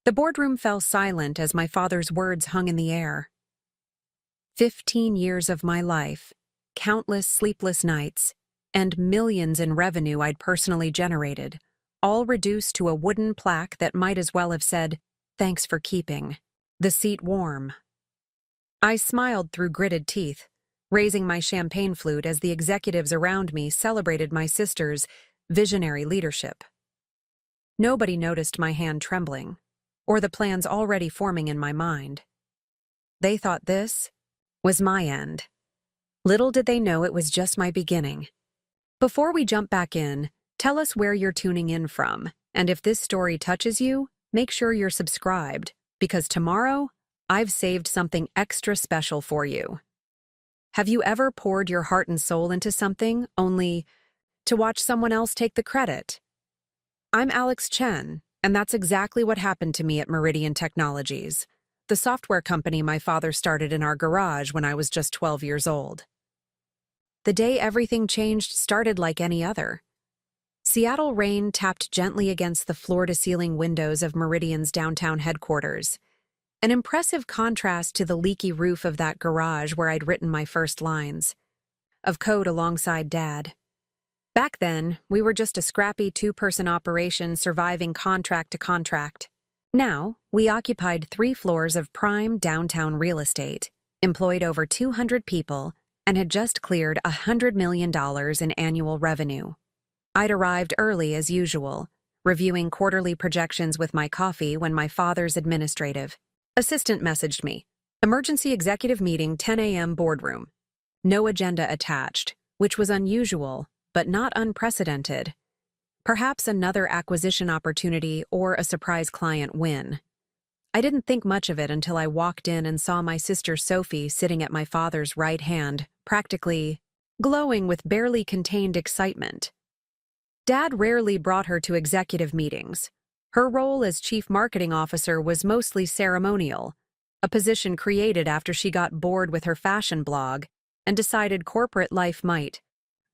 The boardroom fell silent as my father's words hung in the air. 15 years of my life, countless sleepless nights, and millions in revenue I'd personally generated, all reduced to a wooden plaque that might as well have said, "Thanks for keeping the seat warm." I smiled through gritted teeth, raising my champagne flute as the executives around me celebrated my sister's visionary leadership. Nobody noticed my hand trembling, or the plans already forming in my mind. They thought this was my end. Little did they know it was just my beginning. Before we jump back in, tell us where you're tuning in from, and if this story touches you, make sure you're subscribed, because tomorrow, I've saved something extra special for you. Have you ever poured your heart and soul into something, only to watch someone else take the credit? I'm Alex Chen, and that's exactly what happened to me at Meridian Technologies, the software company my father started in our garage when I was just 12 years old. The day everything changed started like any other. Seattle rain tapped gently against the floor-to-ceiling windows of Meridian's downtown headquarters, an impressive contrast to the leaky roof of that garage where I'd written my first lines of code alongside Dad. Back then, we were just a scrappy two-person operation surviving contract to contract. Now, we occupied 3 floors of prime downtown real estate, employed over 200 people, and had just cleared $100 million in annual revenue. I'd arrived early as usual, reviewing quarterly projections with my coffee when my father's administrative assistant messaged me. Emergency executive meeting, 10 a.m. boardroom. No agenda attached, which was unusual, but not unprecedented. Perhaps another acquisition opportunity or a surprise client win. I didn't think much of it until I walked in and saw my sister Sophie sitting at my father's right hand, practically glowing with barely contained excitement. Dad rarely brought her to executive meetings. Her role as chief marketing officer was mostly ceremonial, a position created after she got bored with her fashion blog and decided corporate life might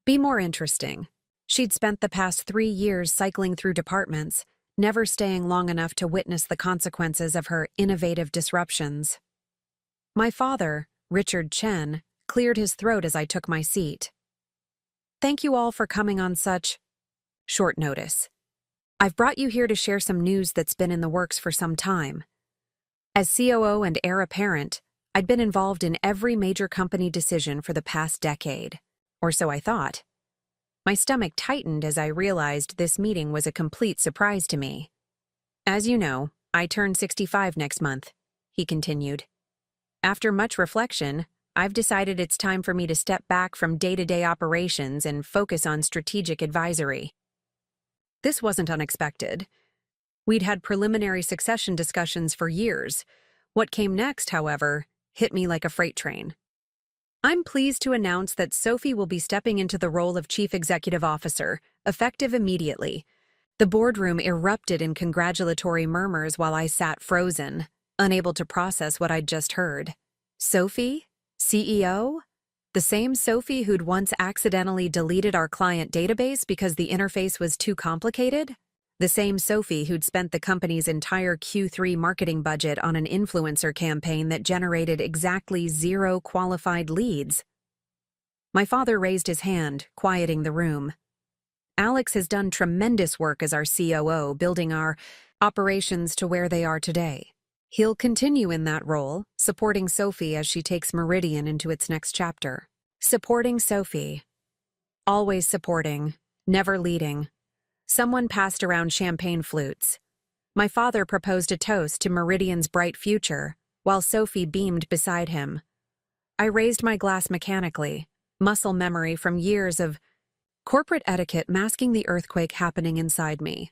be more interesting. She'd spent the past 3 years cycling through departments, never staying long enough to witness the consequences of her innovative disruptions. My father, Richard Chen, cleared his throat as I took my seat. Thank you all for coming on such short notice. I've brought you here to share some news that's been in the works for some time. As COO and heir apparent, I'd been involved in every major company decision for the past decade, or so I thought. My stomach tightened as I realized this meeting was a complete surprise to me. As you know, I turn 65 next month, he continued. After much reflection, I've decided it's time for me to step back from day-to-day operations and focus on strategic advisory. This wasn't unexpected. We'd had preliminary succession discussions for years. What came next, however, hit me like a freight train. I'm pleased to announce that Sophie will be stepping into the role of Chief Executive Officer, effective immediately. The boardroom erupted in congratulatory murmurs while I sat frozen, unable to process what I'd just heard. Sophie? CEO? The same Sophie who'd once accidentally deleted our client database because the interface was too complicated? The same Sophie who'd spent the company's entire Q3 marketing budget on an influencer campaign that generated exactly 0 qualified leads. My father raised his hand, quieting the room. Alex has done tremendous work as our COO, building our operations to where they are today. He'll continue in that role, supporting Sophie as she takes Meridian into its next chapter. Supporting Sophie. Always supporting, never leading. Someone passed around champagne flutes. My father proposed a toast to Meridian's bright future, while Sophie beamed beside him. I raised my glass mechanically, muscle memory from years of corporate etiquette masking the earthquake happening inside me.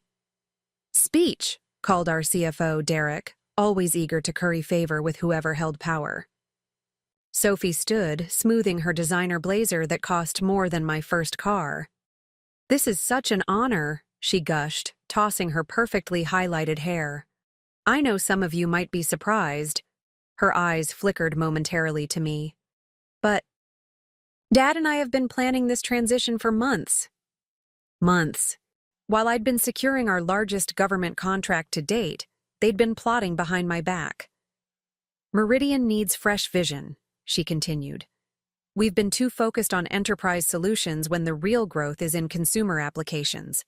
Speech, called our CFO, Derek, always eager to curry favor with whoever held power. Sophie stood, smoothing her designer blazer that cost more than my first car. This is such an honor, she gushed, tossing her perfectly highlighted hair. I know some of you might be surprised. Her eyes flickered momentarily to me. But Dad and I have been planning this transition for months. Months. While I'd been securing our largest government contract to date, They'd been plotting behind my back. Meridian needs fresh vision, she continued. We've been too focused on enterprise solutions when the real growth is in consumer applications.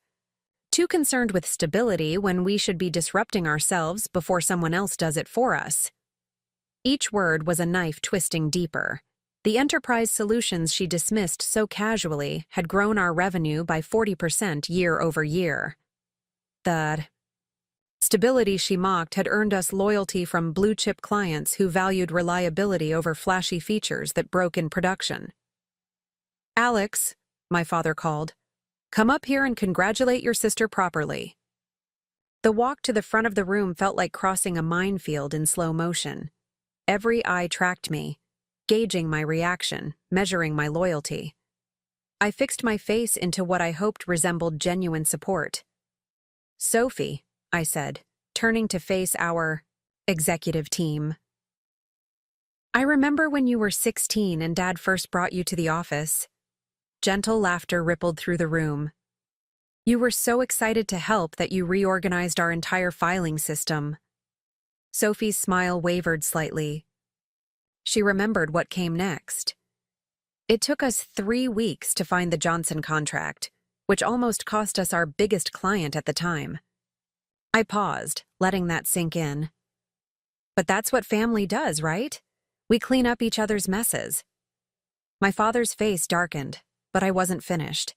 Too concerned with stability when we should be disrupting ourselves before someone else does it for us. Each word was a knife twisting deeper. The enterprise solutions she dismissed so casually had grown our revenue by 40% year over year. The stability she mocked had earned us loyalty from blue-chip clients who valued reliability over flashy features that broke in production. "Alex," my father called, "come up here and congratulate your sister properly." The walk to the front of the room felt like crossing a minefield in slow motion. Every eye tracked me, gauging my reaction, measuring my loyalty. I fixed my face into what I hoped resembled genuine support. "Sophie," I said, turning to face our executive team. "I remember when you were 16 and Dad first brought you to the office." Gentle laughter rippled through the room. "You were so excited to help that you reorganized our entire filing system." Sophie's smile wavered slightly. She remembered what came next. "It took us 3 weeks to find the Johnson contract, which almost cost us our biggest client at the time." I paused, letting that sink in. "But that's what family does, right? We clean up each other's messes." My father's face darkened, but I wasn't finished.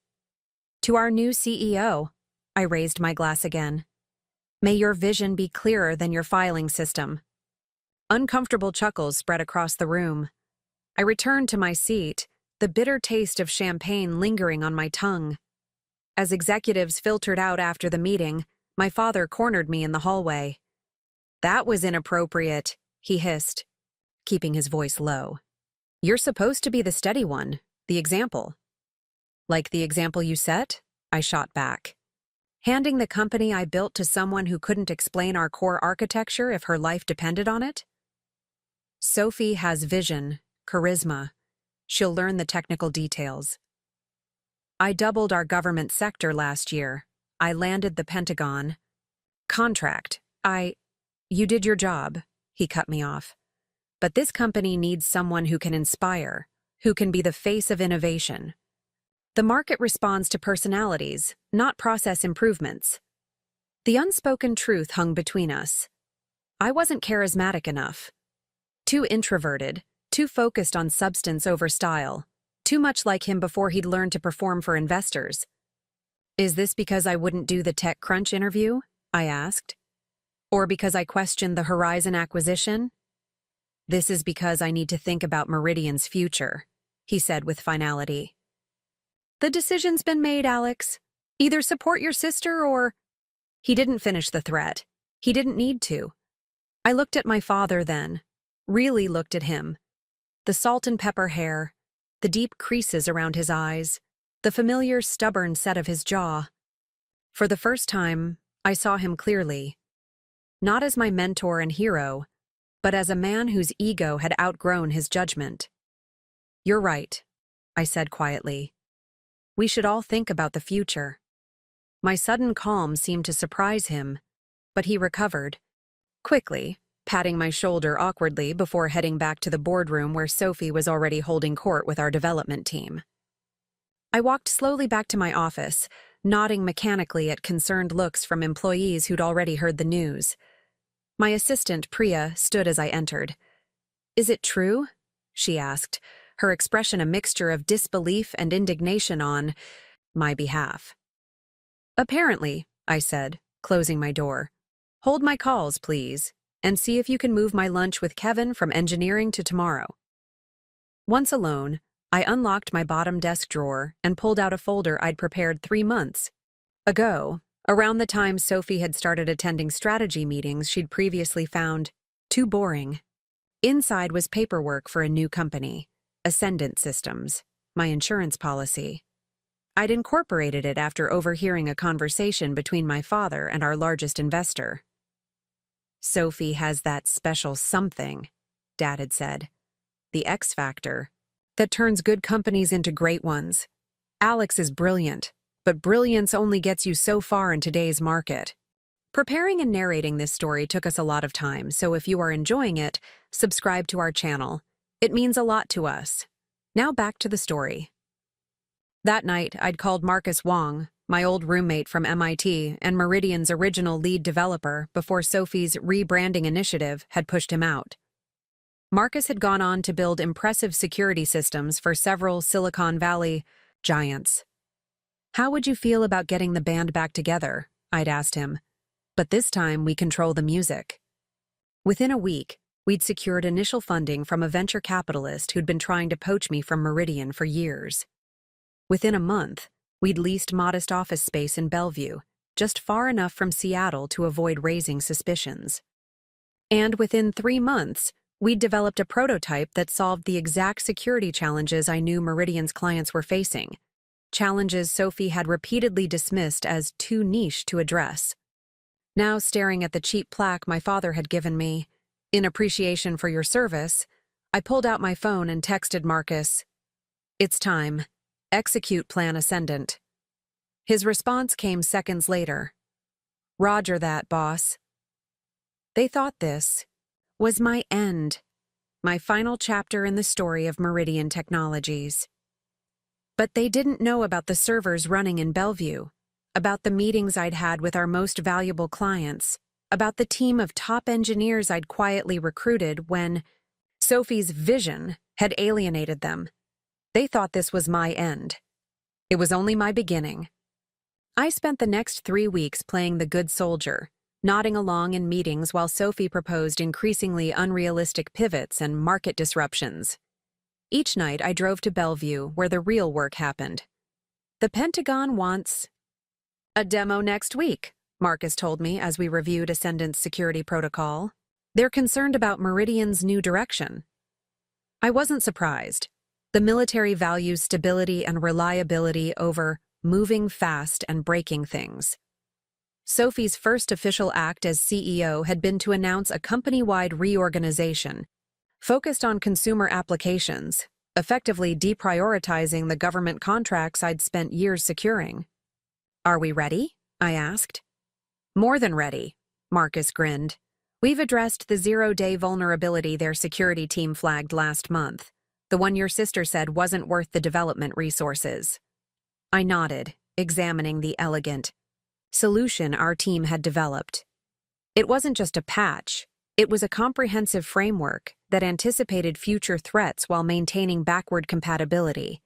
"To our new CEO," I raised my glass again. "May your vision be clearer than your filing system." Uncomfortable chuckles spread across the room. I returned to my seat, the bitter taste of champagne lingering on my tongue. As executives filtered out after the meeting, my father cornered me in the hallway. "That was inappropriate," he hissed, keeping his voice low. "You're supposed to be the steady one, the example." "Like the example you set?" I shot back. "Handing the company I built to someone who couldn't explain our core architecture if her life depended on it?" "Sophie has vision, charisma. She'll learn the technical details." "I doubled our government sector last year. I landed the Pentagon contract. You did your job," he cut me off. "But this company needs someone who can inspire, who can be the face of innovation. The market responds to personalities, not process improvements." The unspoken truth hung between us. I wasn't charismatic enough. Too introverted, too focused on substance over style, too much like him before he'd learned to perform for investors. "Is this because I wouldn't do the TechCrunch interview?" I asked. "Or because I questioned the Horizon acquisition?" "This is because I need to think about Meridian's future," he said with finality. "The decision's been made, Alex. Either support your sister or—" He didn't finish the threat. He didn't need to. I looked at my father then, really looked at him. The salt and pepper hair, the deep creases around his eyes, the familiar stubborn set of his jaw. For the first time, I saw him clearly. Not as my mentor and hero, but as a man whose ego had outgrown his judgment. "You're right," I said quietly. "We should all think about the future." My sudden calm seemed to surprise him, but he recovered, quickly, patting my shoulder awkwardly before heading back to the boardroom where Sophie was already holding court with our development team. I walked slowly back to my office, nodding mechanically at concerned looks from employees who'd already heard the news. My assistant, Priya, stood as I entered. "Is it true?" she asked, her expression a mixture of disbelief and indignation on my behalf. "Apparently," I said, closing my door. "Hold my calls, please, and see if you can move my lunch with Kevin from engineering to tomorrow." Once alone, I unlocked my bottom desk drawer and pulled out a folder I'd prepared 3 months ago, around the time Sophie had started attending strategy meetings she'd previously found too boring. Inside was paperwork for a new company, Ascendant Systems, my insurance policy. I'd incorporated it after overhearing a conversation between my father and our largest investor. "Sophie has that special something," Dad had said. "The X factor that turns good companies into great ones. Alex is brilliant, but brilliance only gets you so far in today's market." Preparing and narrating this story took us a lot of time, so if you are enjoying it, subscribe to our channel. It means a lot to us. Now back to the story. That night, I'd called Marcus Wong, my old roommate from MIT and Meridian's original lead developer before Sophie's rebranding initiative had pushed him out. Marcus had gone on to build impressive security systems for several Silicon Valley giants. "How would you feel about getting the band back together?" I'd asked him. "But this time we control the music." Within a week, we'd secured initial funding from a venture capitalist who'd been trying to poach me from Meridian for years. Within a month, we'd leased modest office space in Bellevue, just far enough from Seattle to avoid raising suspicions. And within 3 months, we'd developed a prototype that solved the exact security challenges I knew Meridian's clients were facing, challenges Sophie had repeatedly dismissed as too niche to address. Now, staring at the cheap plaque my father had given me, "In appreciation for your service," I pulled out my phone and texted Marcus, "It's time. Execute Plan Ascendant." His response came seconds later. "Roger that, boss." They thought this was my end, my final chapter in the story of Meridian Technologies. But they didn't know about the servers running in Bellevue, about the meetings I'd had with our most valuable clients, about the team of top engineers I'd quietly recruited when Sophie's vision had alienated them. They thought this was my end. It was only my beginning. I spent the next 3 weeks playing the good soldier, nodding along in meetings while Sophie proposed increasingly unrealistic pivots and market disruptions. Each night I drove to Bellevue, where the real work happened. "The Pentagon wants a demo next week," Marcus told me as we reviewed Ascendant's security protocol. "They're concerned about Meridian's new direction." I wasn't surprised. The military values stability and reliability over moving fast and breaking things. Sophie's first official act as CEO had been to announce a company-wide reorganization focused on consumer applications, effectively deprioritizing the government contracts I'd spent years securing. "Are we ready?" I asked. "More than ready," Marcus grinned. "We've addressed the 0-day vulnerability their security team flagged last month, the one your sister said wasn't worth the development resources." I nodded, examining the elegant solution our team had developed. It wasn't just a patch, it was a comprehensive framework that anticipated future threats while maintaining backward compatibility.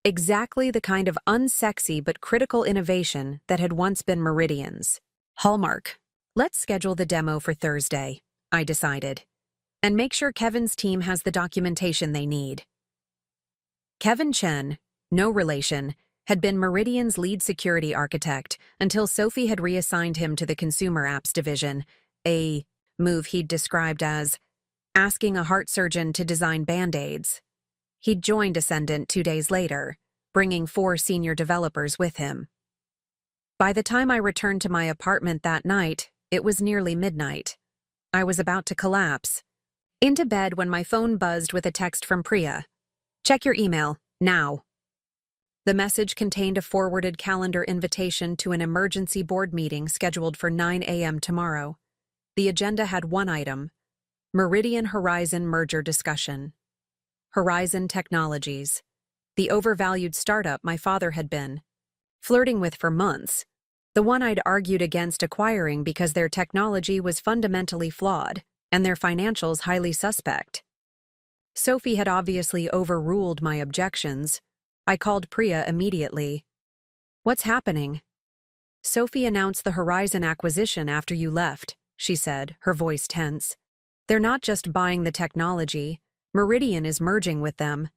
Exactly the kind of unsexy but critical innovation that had once been Meridian's hallmark. "Let's schedule the demo for Thursday," I decided, "and make sure Kevin's team has the documentation they need." Kevin Chen, no relation, had been Meridian's lead security architect until Sophie had reassigned him to the consumer apps division, a move he'd described as asking a heart surgeon to design Band-Aids. He'd joined Ascendant 2 days later, bringing 4 senior developers with him. By the time I returned to my apartment that night, it was nearly midnight. I was about to collapse. Into bed when my phone buzzed with a text from Priya. "Check your email, now." The message contained a forwarded calendar invitation to an emergency board meeting scheduled for 9 a.m. tomorrow. The agenda had one item: Meridian-Horizon merger discussion. Horizon Technologies, the overvalued startup my father had been flirting with for months, the one I'd argued against acquiring because their technology was fundamentally flawed and their financials highly suspect. Sophie had obviously overruled my objections. I called Priya immediately. "What's happening?" "Sophie announced the Horizon acquisition after you left," she said, her voice tense. "They're not just buying the technology. Meridian is merging with them.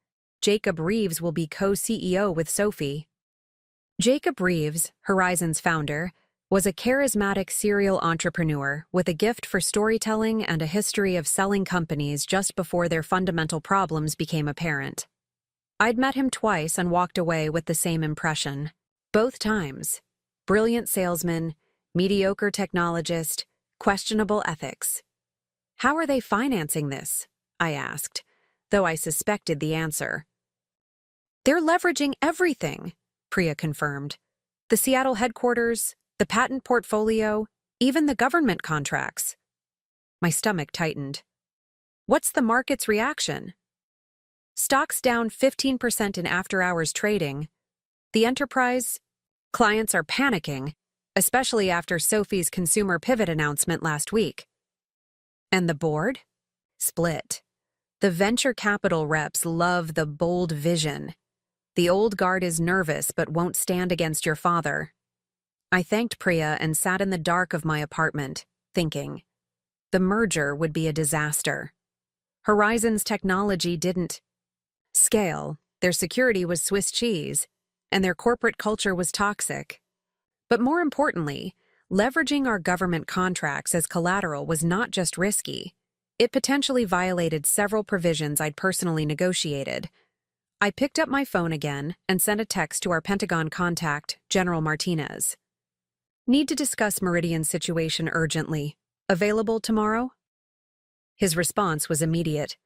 Jacob Reeves will be co-CEO with Sophie." Jacob Reeves, Horizon's founder, was a charismatic serial entrepreneur with a gift for storytelling and a history of selling companies just before their fundamental problems became apparent. I'd met him twice and walked away with the same impression. Both times, brilliant salesman, mediocre technologist, questionable ethics. "How are they financing this?" I asked, though I suspected the answer. "They're leveraging everything," Priya confirmed. "The Seattle headquarters, the patent portfolio, Even the government contracts. My stomach tightened. What's the market's reaction? Stocks down 15% in after-hours trading. The enterprise clients are panicking, especially after Sophie's consumer pivot announcement last week. And the board? Split. The venture capital reps love the bold vision. The old guard is nervous but won't stand against your father. I thanked Priya and sat in the dark of my apartment, thinking. The merger would be a disaster. Horizon's technology didn't scale, their security was Swiss cheese, and their corporate culture was toxic. But more importantly, leveraging our government contracts as collateral was not just risky. It potentially violated several provisions I'd personally negotiated. I picked up my phone again and sent a text to our Pentagon contact, General Martinez. Need to discuss Meridian's situation urgently. Available tomorrow? His response was immediate.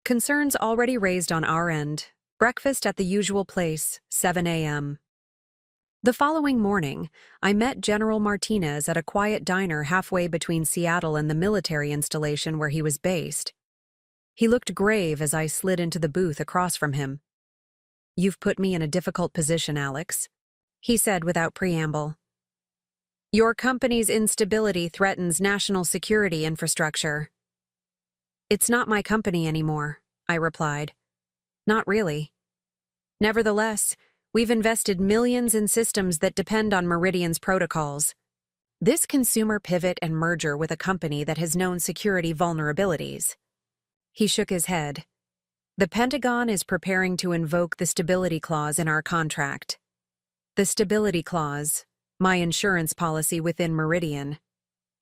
Concerns already raised on our end. Breakfast at the usual place, 7 a.m. The following morning, I met General Martinez at a quiet diner halfway between Seattle and the military installation where he was based. He looked grave as I slid into the booth across from him. "You've put me in a difficult position, Alex," he said without preamble. "Your company's instability threatens national security infrastructure." "It's not my company anymore," I replied. "Not really. Nevertheless, we've invested millions in systems that depend on Meridian's protocols. This consumer pivot and merger with a company that has known security vulnerabilities." He shook his head. "The Pentagon is preparing to invoke the stability clause in our contract." The stability clause, my insurance policy within Meridian.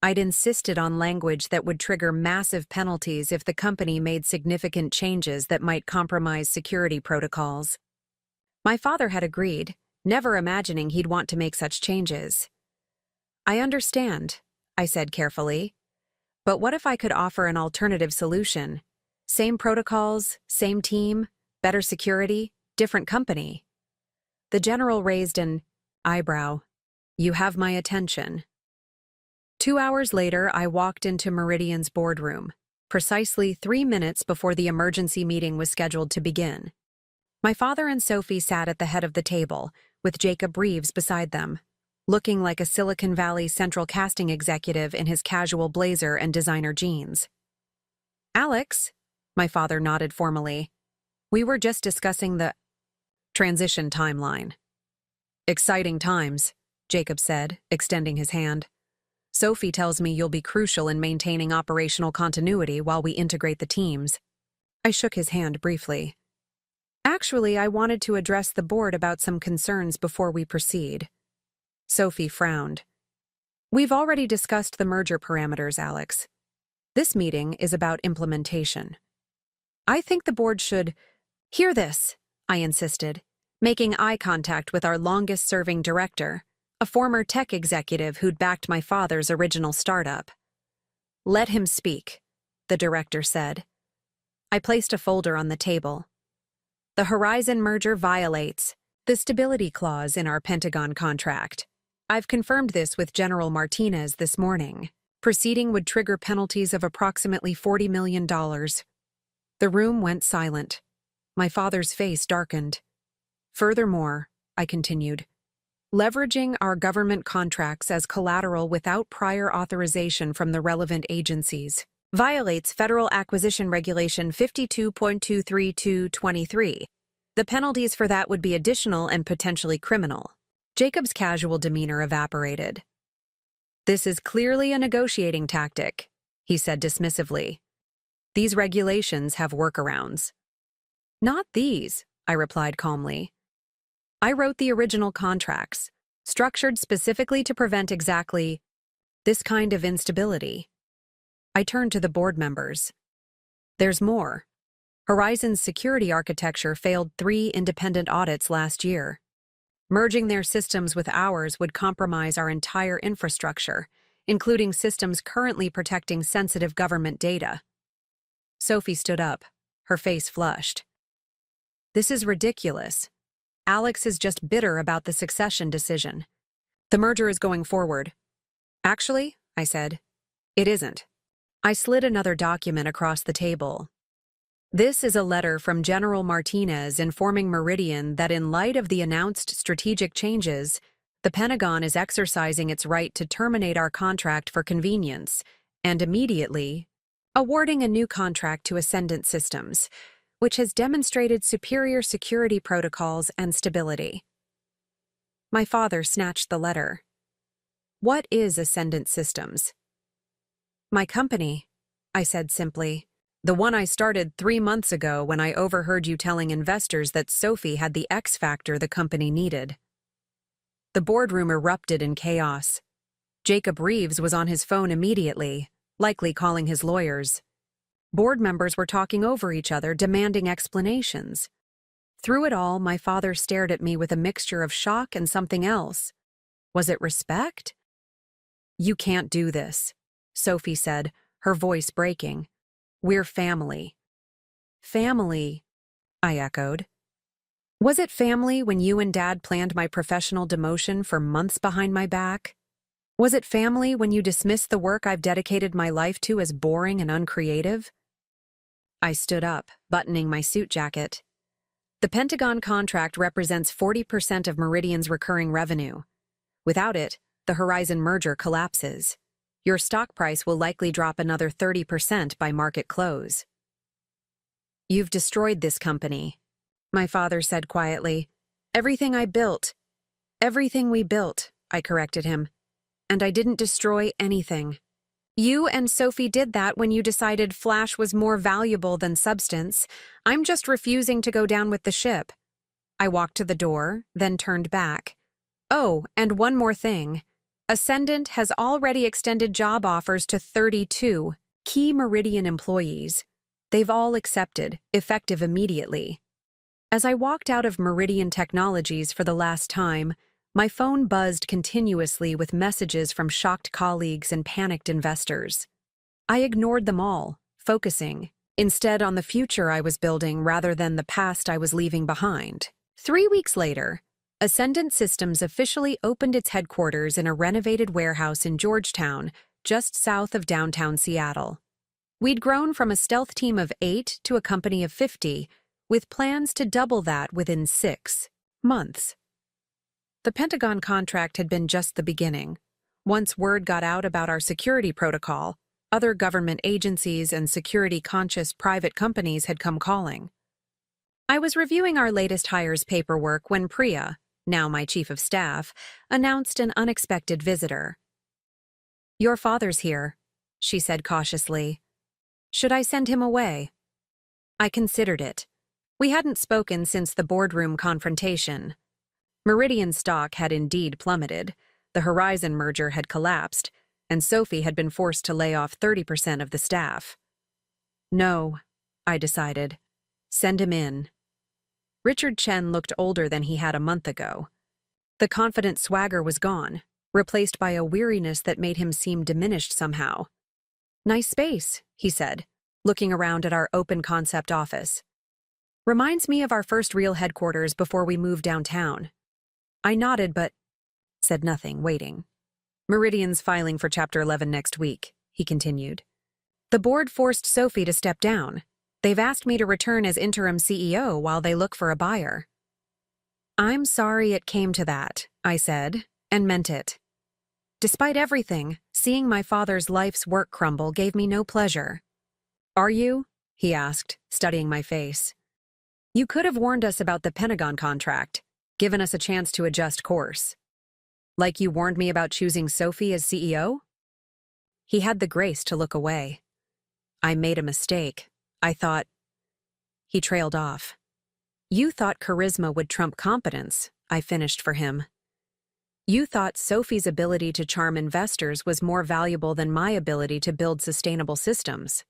I'd insisted on language that would trigger massive penalties if the company made significant changes that might compromise security protocols. My father had agreed, never imagining he'd want to make such changes. "I understand," I said carefully. "But what if I could offer an alternative solution? Same protocols, same team, better security, different company." The general raised an eyebrow. "You have my attention." 2 hours later, I walked into Meridian's boardroom, precisely 3 minutes before the emergency meeting was scheduled to begin. My father and Sophie sat at the head of the table, with Jacob Reeves beside them, looking like a Silicon Valley central casting executive in his casual blazer and designer jeans. "Alex," my father nodded formally, "we were just discussing the transition timeline." "Exciting times," Jacob said, extending his hand. "Sophie tells me you'll be crucial in maintaining operational continuity while we integrate the teams." I shook his hand briefly. "Actually, I wanted to address the board about some concerns before we proceed." Sophie frowned. "We've already discussed the merger parameters, Alex. This meeting is about implementation. I think the board should hear this," I insisted, making eye contact with our longest-serving director, a former tech executive who'd backed my father's original startup. "Let him speak," the director said. I placed a folder on the table. "The Horizon merger violates the stability clause in our Pentagon contract. I've confirmed this with General Martinez this morning. Proceeding would trigger penalties of approximately $40 million. The room went silent. My father's face darkened. "Furthermore," I continued, "leveraging our government contracts as collateral without prior authorization from the relevant agencies violates Federal Acquisition Regulation 52.23223. The penalties for that would be additional and potentially criminal." Jacob's casual demeanor evaporated. "This is clearly a negotiating tactic," he said dismissively. "These regulations have workarounds." "Not these," I replied calmly. "I wrote the original contracts, structured specifically to prevent exactly this kind of instability." I turned to the board members. "There's more. Horizon's security architecture failed 3 independent audits last year. Merging their systems with ours would compromise our entire infrastructure, including systems currently protecting sensitive government data." Sophie stood up, her face flushed. "This is ridiculous. Alex is just bitter about the succession decision. The merger is going forward." Actually, I said, it isn't. I slid another document across the table. This is a letter from General Martinez informing Meridian that in light of the announced strategic changes, the Pentagon is exercising its right to terminate our contract for convenience and immediately awarding a new contract to Ascendant Systems, which has demonstrated superior security protocols and stability. My father snatched the letter. What is Ascendant Systems? My company, I said simply. The one I started 3 months ago when I overheard you telling investors that Sophie had the X factor the company needed. The boardroom erupted in chaos. Jacob Reeves was on his phone immediately, likely calling his lawyers. Board members were talking over each other, demanding explanations. Through it all, my father stared at me with a mixture of shock and something else. Was it respect? You can't do this, Sophie said, her voice breaking. We're family. Family, I echoed. Was it family when you and Dad planned my professional demotion for months behind my back? Was it family when you dismissed the work I've dedicated my life to as boring and uncreative? I stood up, buttoning my suit jacket. The Pentagon contract represents 40% of Meridian's recurring revenue. Without it, the Horizon merger collapses. Your stock price will likely drop another 30% by market close. You've destroyed this company, my father said quietly. Everything I built. Everything we built, I corrected him. And I didn't destroy anything. You and Sophie did that when you decided flash was more valuable than substance. I'm just refusing to go down with the ship. I walked to the door, then turned back. Oh, and one more thing. Ascendant has already extended job offers to 32 key Meridian employees. They've all accepted, effective immediately. As I walked out of Meridian Technologies for the last time, my phone buzzed continuously with messages from shocked colleagues and panicked investors. I ignored them all, focusing, instead on the future I was building rather than the past I was leaving behind. 3 weeks later, Ascendant Systems officially opened its headquarters in a renovated warehouse in Georgetown, just south of downtown Seattle. We'd grown from a stealth team of 8 to a company of 50, with plans to double that within 6 months. The Pentagon contract had been just the beginning. Once word got out about our security protocol, other government agencies and security-conscious private companies had come calling. I was reviewing our latest hires paperwork when Priya, now my chief of staff, announced an unexpected visitor. Your father's here, she said cautiously. Should I send him away? I considered it. We hadn't spoken since the boardroom confrontation. Meridian stock had indeed plummeted, the Horizon merger had collapsed, and Sophie had been forced to lay off 30% of the staff. No, I decided. Send him in. Richard Chen looked older than he had a month ago. The confident swagger was gone, replaced by a weariness that made him seem diminished somehow. Nice space, he said, looking around at our open-concept office. Reminds me of our first real headquarters before we moved downtown. I nodded but said nothing, waiting. Meridian's filing for Chapter 11 next week, he continued. The board forced Sophie to step down. They've asked me to return as interim CEO while they look for a buyer. I'm sorry it came to that, I said, and meant it. Despite everything, seeing my father's life's work crumble gave me no pleasure. Are you? He asked, studying my face. You could have warned us about the Pentagon contract, given us a chance to adjust course. Like you warned me about choosing Sophie as CEO? He had the grace to look away. I made a mistake. I thought. He trailed off. You thought charisma would trump competence, I finished for him. You thought Sophie's ability to charm investors was more valuable than my ability to build sustainable systems.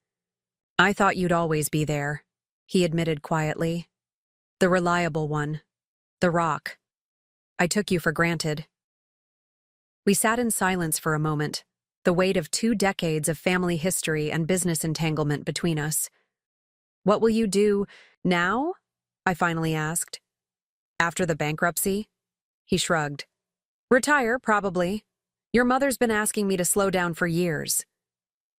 I thought you'd always be there, he admitted quietly. The reliable one. The rock. I took you for granted. We sat in silence for a moment, the weight of 2 decades of family history and business entanglement between us. What will you do now? I finally asked. After the bankruptcy? He shrugged. Retire, probably. Your mother's been asking me to slow down for years.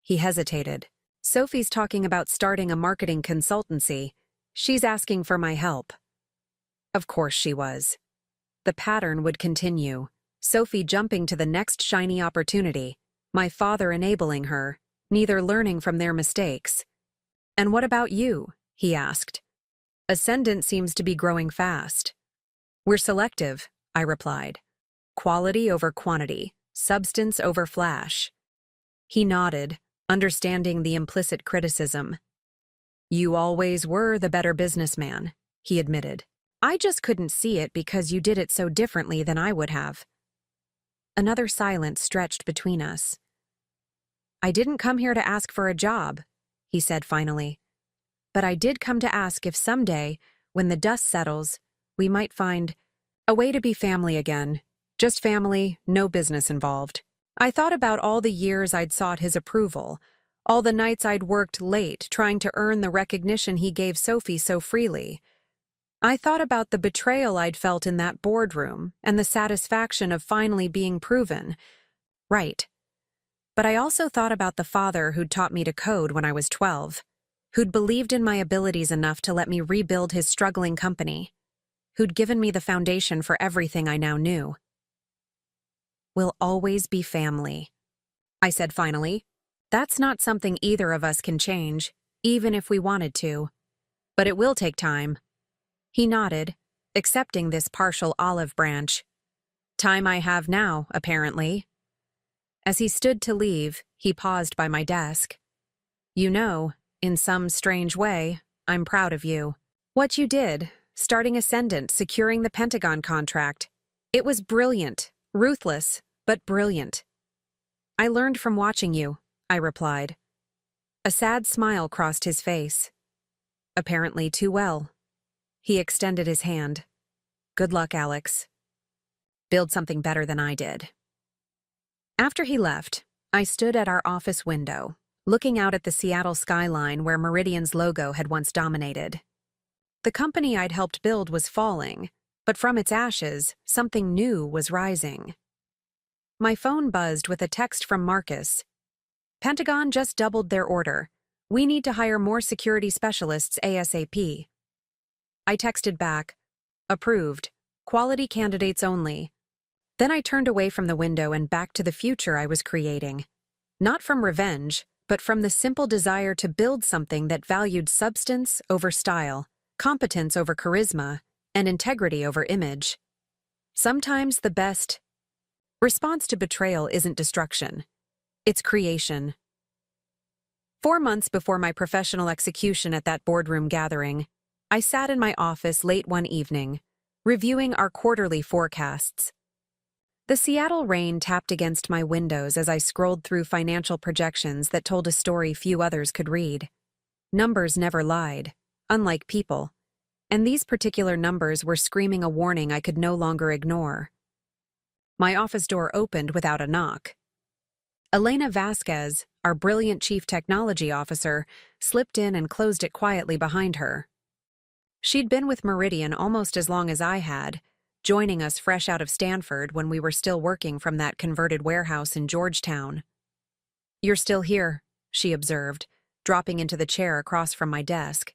He hesitated. Sophie's talking about starting a marketing consultancy. She's asking for my help. Of course she was. The pattern would continue. Sophie jumping to the next shiny opportunity, my father enabling her, neither learning from their mistakes. And what about you? He asked. Ascendant seems to be growing fast. We're selective, I replied. Quality over quantity, substance over flash. He nodded, understanding the implicit criticism. You always were the better businessman, he admitted. I just couldn't see it because you did it so differently than I would have. Another silence stretched between us. I didn't come here to ask for a job, he said finally. But I did come to ask if someday, when the dust settles, we might find a way to be family again. Just family, no business involved. I thought about all the years I'd sought his approval, all the nights I'd worked late trying to earn the recognition he gave Sophie so freely. I thought about the betrayal I'd felt in that boardroom and the satisfaction of finally being proven right. But I also thought about the father who'd taught me to code when I was 12, who'd believed in my abilities enough to let me rebuild his struggling company, who'd given me the foundation for everything I now knew. We'll always be family, I said finally. That's not something either of us can change, even if we wanted to. But it will take time. He nodded, accepting this partial olive branch. Time I have now, apparently. As he stood to leave, he paused by my desk. You know, in some strange way, I'm proud of you. What you did, starting Ascendant, securing the Pentagon contract. It was brilliant, ruthless, but brilliant. I learned from watching you, I replied. A sad smile crossed his face. Apparently too well. He extended his hand. Good luck, Alex. Build something better than I did. After he left, I stood at our office window, looking out at the Seattle skyline where Meridian's logo had once dominated. The company I'd helped build was falling, but from its ashes, something new was rising. My phone buzzed with a text from Marcus. Pentagon just doubled their order. We need to hire more security specialists ASAP. I texted back, approved, quality candidates only. Then I turned away from the window and back to the future I was creating. Not from revenge, but from the simple desire to build something that valued substance over style, competence over charisma, and integrity over image. Sometimes the best response to betrayal isn't destruction. It's creation. 4 months before my professional execution at that boardroom gathering, I sat in my office late one evening, reviewing our quarterly forecasts. The Seattle rain tapped against my windows as I scrolled through financial projections that told a story few others could read. Numbers never lied, unlike people, and these particular numbers were screaming a warning I could no longer ignore. My office door opened without a knock. Elena Vasquez, our brilliant chief technology officer, slipped in and closed it quietly behind her. She'd been with Meridian almost as long as I had, joining us fresh out of Stanford when we were still working from that converted warehouse in Georgetown. You're still here, she observed, dropping into the chair across from my desk.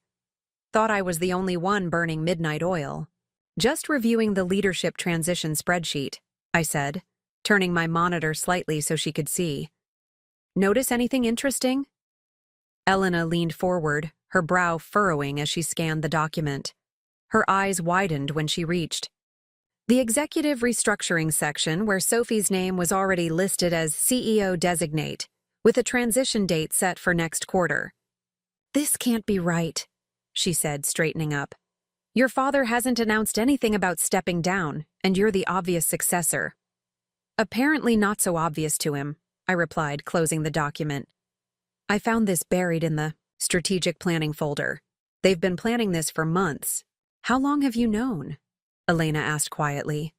Thought I was the only one burning midnight oil. Just reviewing the leadership transition spreadsheet, I said, turning my monitor slightly so she could see. Notice anything interesting? Elena leaned forward, her brow furrowing as she scanned the document. Her eyes widened when she reached the executive restructuring section where Sophie's name was already listed as CEO designate, with a transition date set for next quarter. This can't be right, she said, straightening up. Your father hasn't announced anything about stepping down, and you're the obvious successor. Apparently not so obvious to him, I replied, closing the document. I found this buried in the strategic planning folder. They've been planning this for months. How long have you known? Elena asked quietly.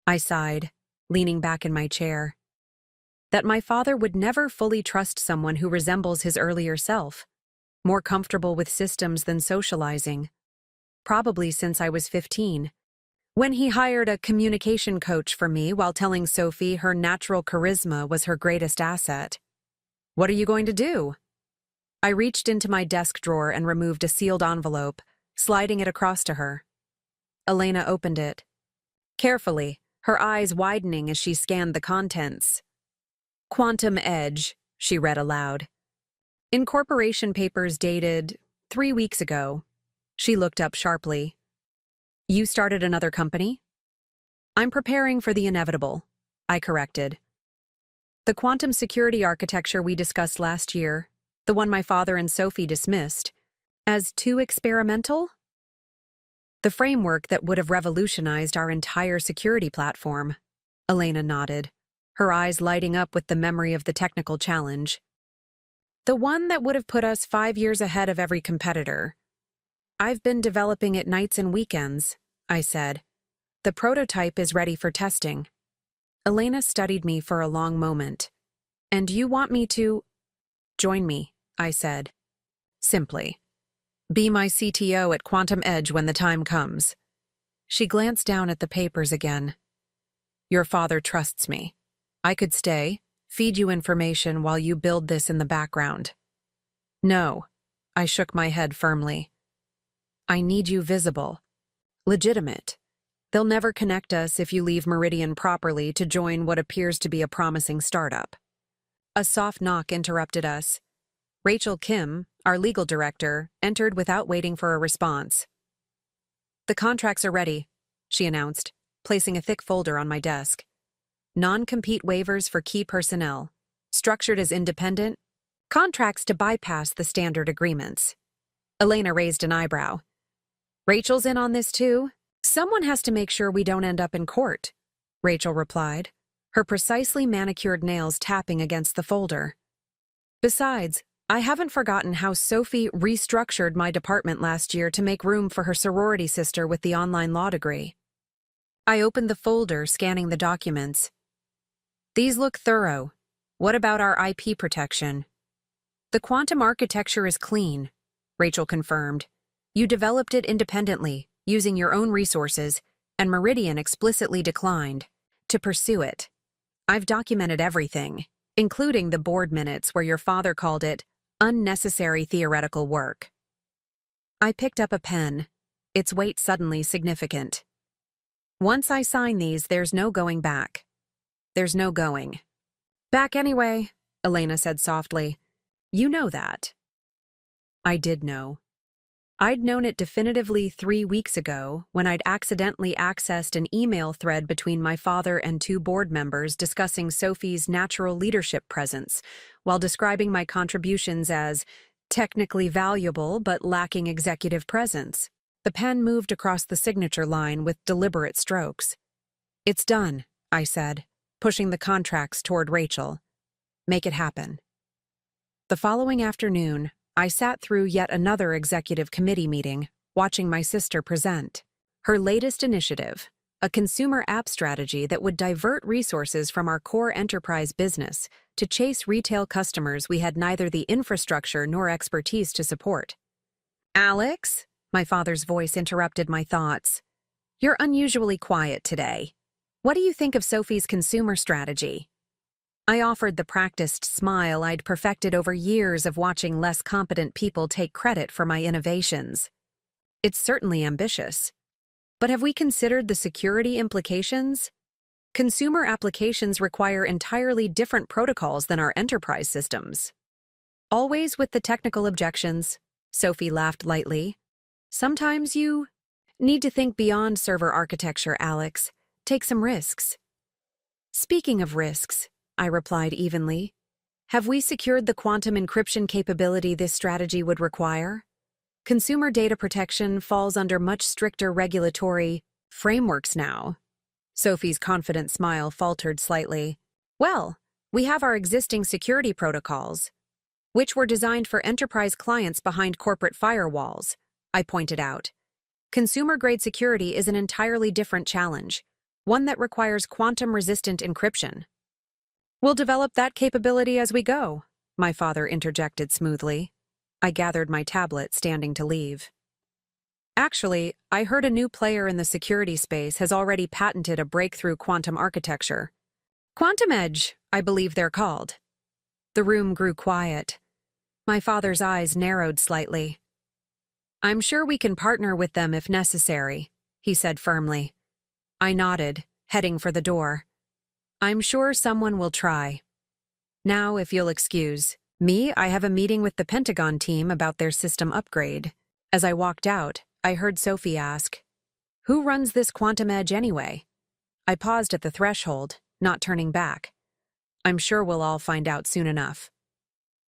I sighed, leaning back in my chair. That my father would never fully trust someone who resembles his earlier self, more comfortable with systems than socializing. Probably since I was 15. When he hired a communication coach for me while telling Sophie her natural charisma was her greatest asset. What are you going to do? I reached into my desk drawer and removed a sealed envelope, sliding it across to her. Elena opened it. Carefully, her eyes widening as she scanned the contents. Quantum Edge, she read aloud. Incorporation papers dated 3 weeks ago. She looked up sharply. You started another company? I'm preparing for the inevitable, I corrected. The quantum security architecture we discussed last year, the one my father and Sophie dismissed, as too experimental? The framework that would have revolutionized our entire security platform. Elena nodded, her eyes lighting up with the memory of the technical challenge. The one that would have put us 5 years ahead of every competitor. I've been developing it nights and weekends, I said. The prototype is ready for testing. Elena studied me for a long moment. And you want me to... Join me, I said. Simply. Be my CTO at Quantum Edge when the time comes. She glanced down at the papers again. Your father trusts me. I could stay, feed you information while you build this in the background. No, I shook my head firmly. I need you visible. Legitimate. They'll never connect us if you leave Meridian properly to join what appears to be a promising startup. A soft knock interrupted us. Rachel Kim, our legal director, entered without waiting for a response. The contracts are ready, she announced, placing a thick folder on my desk. Non-compete waivers for key personnel, structured as independent, contracts to bypass the standard agreements. Elena raised an eyebrow. Rachel's in on this too? Someone has to make sure we don't end up in court, Rachel replied, her precisely manicured nails tapping against the folder. Besides, I haven't forgotten how Sophie restructured my department last year to make room for her sorority sister with the online law degree. I opened the folder, scanning the documents. These look thorough. What about our IP protection? The quantum architecture is clean, Rachel confirmed. You developed it independently, using your own resources, and Meridian explicitly declined to pursue it. I've documented everything, including the board minutes where your father called it unnecessary theoretical work. I picked up a pen, its weight suddenly significant. Once I sign these, there's no going back. There's no going back anyway, Elena said softly. You know that. I did know. I'd known it definitively 3 weeks ago when I'd accidentally accessed an email thread between my father and 2 board members discussing Sophie's natural leadership presence, while describing my contributions as technically valuable but lacking executive presence. The pen moved across the signature line with deliberate strokes. It's done, I said, pushing the contracts toward Rachel. Make it happen. The following afternoon, I sat through yet another executive committee meeting, watching my sister present. Her latest initiative, a consumer app strategy that would divert resources from our core enterprise business to chase retail customers we had neither the infrastructure nor expertise to support. Alex, my father's voice interrupted my thoughts. You're unusually quiet today. What do you think of Sophie's consumer strategy? I offered the practiced smile I'd perfected over years of watching less competent people take credit for my innovations. It's certainly ambitious. But have we considered the security implications? Consumer applications require entirely different protocols than our enterprise systems. Always with the technical objections, Sophie laughed lightly. Sometimes you need to think beyond server architecture, Alex. Take some risks. Speaking of risks, I replied evenly, have we secured the quantum encryption capability this strategy would require? Consumer data protection falls under much stricter regulatory frameworks now. Sophie's confident smile faltered slightly. Well, we have our existing security protocols, which were designed for enterprise clients behind corporate firewalls, I pointed out. Consumer-grade security is an entirely different challenge, one that requires quantum-resistant encryption. We'll develop that capability as we go, my father interjected smoothly. I gathered my tablet, standing to leave. Actually, I heard a new player in the security space has already patented a breakthrough quantum architecture. Quantum Edge, I believe they're called. The room grew quiet. My father's eyes narrowed slightly. I'm sure we can partner with them if necessary, he said firmly. I nodded, heading for the door. I'm sure someone will try. Now, if you'll excuse me, I have a meeting with the Pentagon team about their system upgrade. As I walked out, I heard Sophie ask, "Who runs this Quantum Edge anyway?" I paused at the threshold, not turning back. I'm sure we'll all find out soon enough.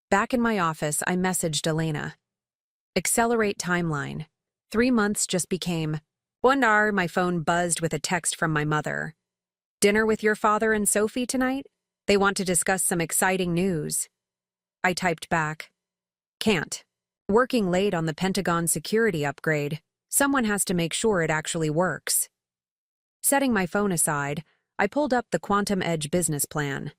Back in my office, I messaged Elena. Accelerate timeline. 3 months just became. One hour, my phone buzzed with a text from my mother. Dinner with your father and Sophie tonight? They want to discuss some exciting news. I typed back. Can't. Working late on the Pentagon security upgrade. Someone has to make sure it actually works. Setting my phone aside, I pulled up the Quantum Edge business plan.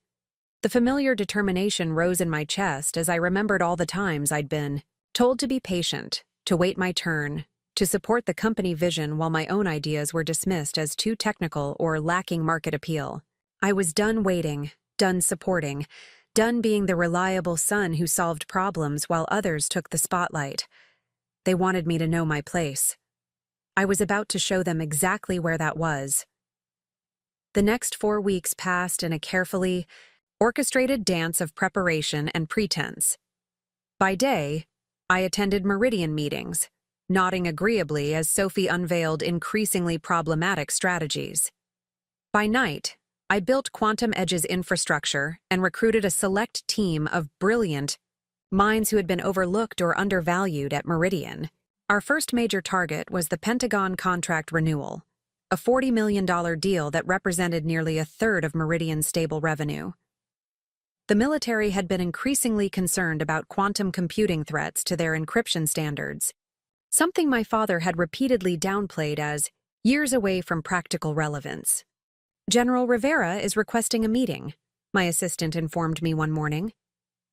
The familiar determination rose in my chest as I remembered all the times I'd been told to be patient, to wait my turn, to support the company vision while my own ideas were dismissed as too technical or lacking market appeal. I was done waiting, done supporting, done being the reliable son who solved problems while others took the spotlight. They wanted me to know my place. I was about to show them exactly where that was. The next 4 weeks passed in a carefully orchestrated dance of preparation and pretense. By day, I attended Meridian meetings, nodding agreeably as Sophie unveiled increasingly problematic strategies. By night, I built Quantum Edge's infrastructure and recruited a select team of brilliant minds who had been overlooked or undervalued at Meridian. Our first major target was the Pentagon contract renewal, a $40 million deal that represented nearly a third of Meridian's stable revenue. The military had been increasingly concerned about quantum computing threats to their encryption standards, something my father had repeatedly downplayed as years away from practical relevance. General Rivera is requesting a meeting, my assistant informed me one morning.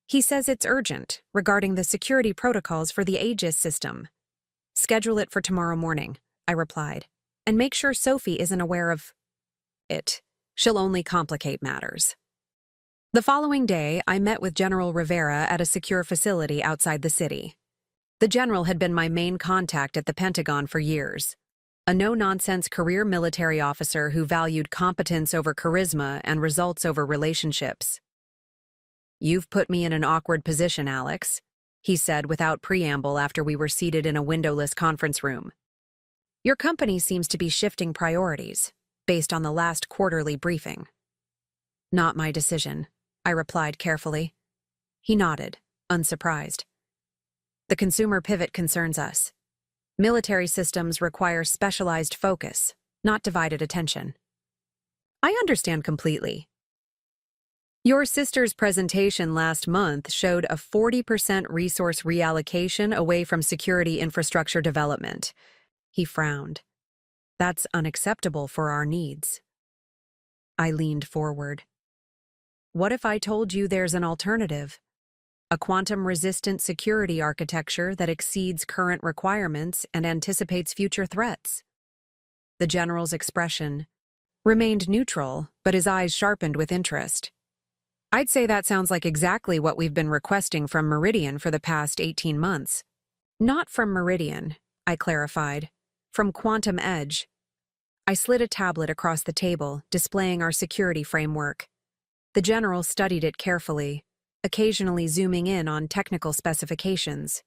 He says it's urgent, regarding the security protocols for the Aegis system. Schedule it for tomorrow morning, I replied, and make sure Sophie isn't aware of it. She'll only complicate matters. The following day, I met with General Rivera at a secure facility outside the city. The general had been my main contact at the Pentagon for years, a no-nonsense career military officer who valued competence over charisma and results over relationships. "You've put me in an awkward position, Alex," he said without preamble after we were seated in a windowless conference room. "Your company seems to be shifting priorities, based on the last quarterly briefing." "Not my decision," I replied carefully. He nodded, unsurprised. "The consumer pivot concerns us. Military systems require specialized focus, not divided attention." "I understand completely. Your sister's presentation last month showed a 40% resource reallocation away from security infrastructure development." He frowned. "That's unacceptable for our needs." I leaned forward. "What if I told you there's an alternative? A quantum-resistant security architecture that exceeds current requirements and anticipates future threats?" The general's expression remained neutral, but his eyes sharpened with interest. "I'd say that sounds like exactly what we've been requesting from Meridian for the past 18 months. "Not from Meridian," I clarified. "From Quantum Edge." I slid a tablet across the table, displaying our security framework. The general studied it carefully, occasionally zooming in on technical specifications.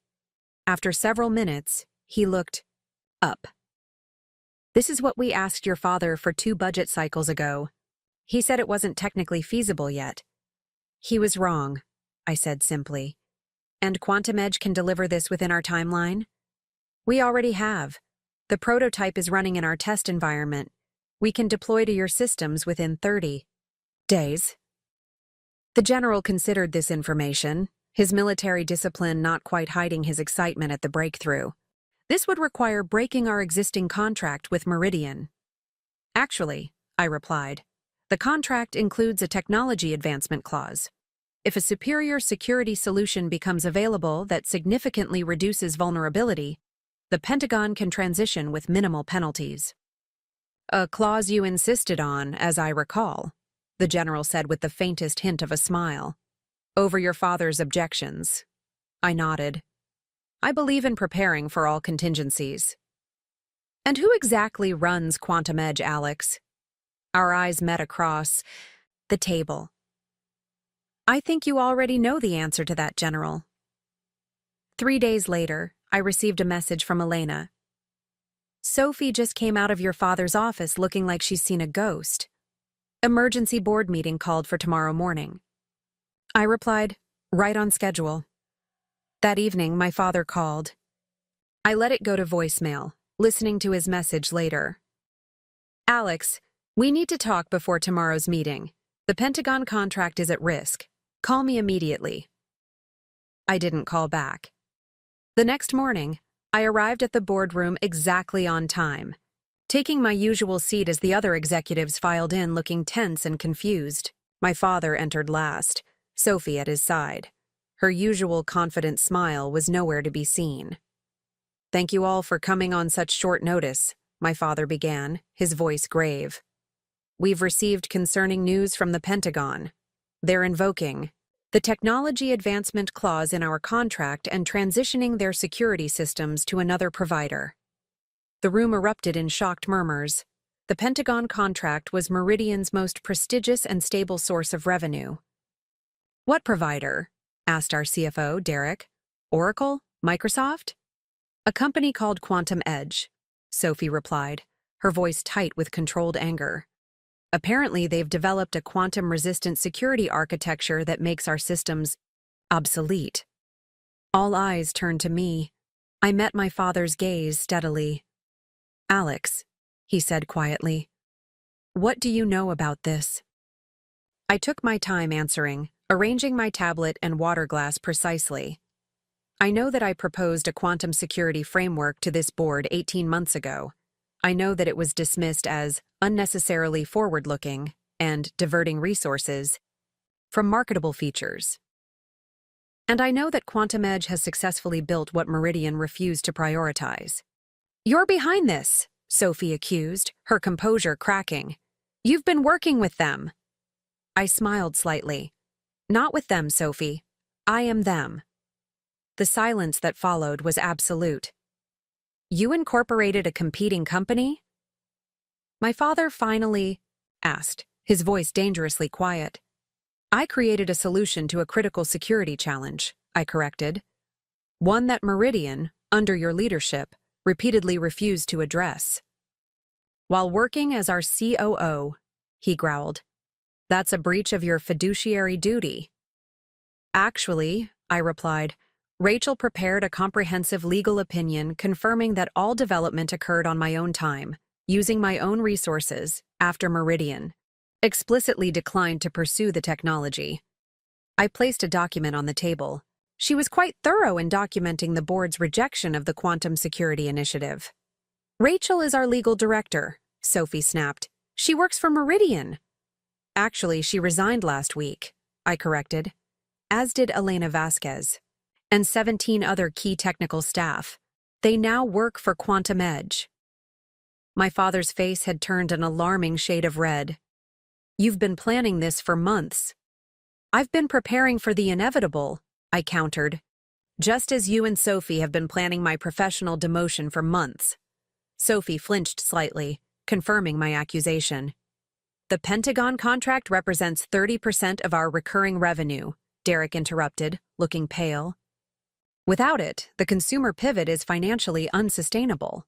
After several minutes, he looked up. "This is what we asked your father for 2 budget cycles ago. He said it wasn't technically feasible yet." "He was wrong," I said simply. "And Quantum Edge can deliver this within our timeline?" "We already have. The prototype is running in our test environment. We can deploy to your systems within 30 days. The general considered this information, his military discipline not quite hiding his excitement at the breakthrough. "This would require breaking our existing contract with Meridian." "Actually," I replied, "the contract includes a technology advancement clause. If a superior security solution becomes available that significantly reduces vulnerability, The Pentagon can transition with minimal penalties. A clause you insisted on, as I recall, the general said with the faintest hint of a smile. Over your father's objections. I nodded. I believe in preparing for all contingencies. And who exactly runs Quantum Edge, Alex? Our eyes met across the table. I think you already know the answer to that, General. 3 days later, I received a message from Elena. Sophie just came out of your father's office looking like she's seen a ghost. Emergency board meeting called for tomorrow morning. I replied, right on schedule. That evening, my father called. I let it go to voicemail, listening to his message later. Alex, we need to talk before tomorrow's meeting. The Pentagon contract is at risk. Call me immediately. I didn't call back. The next morning, I arrived at the boardroom exactly on time, taking my usual seat as the other executives filed in looking tense and confused. My father entered last, Sophie at his side. Her usual confident smile was nowhere to be seen. Thank you all for coming on such short notice, my father began, his voice grave. We've received concerning news from the Pentagon. They're invoking the technology advancement clause in our contract and transitioning their security systems to another provider. The room erupted in shocked murmurs. The Pentagon contract was Meridian's most prestigious and stable source of revenue. What provider? Asked our CFO, Derek. Oracle? Microsoft? A company called Quantum Edge, Sophie replied, her voice tight with controlled anger. Apparently, they've developed a quantum-resistant security architecture that makes our systems obsolete. All eyes turned to me. I met my father's gaze steadily. Alex, he said quietly, what do you know about this? I took my time answering, arranging my tablet and water glass precisely. I know that I proposed a quantum security framework to this board 18 months ago. I know that it was dismissed as unnecessarily forward-looking and diverting resources from marketable features. And I know that Quantum Edge has successfully built what Meridian refused to prioritize. You're behind this, Sophie accused, her composure cracking. You've been working with them. I smiled slightly. Not with them, Sophie. I am them. The silence that followed was absolute. You incorporated a competing company? My father finally asked, his voice dangerously quiet. I created a solution to a critical security challenge, I corrected. One that Meridian, under your leadership, repeatedly refused to address. While working as our COO, he growled. That's a breach of your fiduciary duty. Actually, I replied, Rachel prepared a comprehensive legal opinion confirming that all development occurred on my own time, using my own resources, after Meridian explicitly declined to pursue the technology. I placed a document on the table. She was quite thorough in documenting the board's rejection of the quantum security initiative. Rachel is our legal director, Sophie snapped. She works for Meridian. Actually, she resigned last week, I corrected, as did Elena Vasquez, and 17 other key technical staff. They now work for Quantum Edge. My father's face had turned an alarming shade of red. You've been planning this for months. I've been preparing for the inevitable, I countered, just as you and Sophie have been planning my professional demotion for months. Sophie flinched slightly, confirming my accusation. The Pentagon contract represents 30% of our recurring revenue, Derek interrupted, looking pale. Without it, the consumer pivot is financially unsustainable.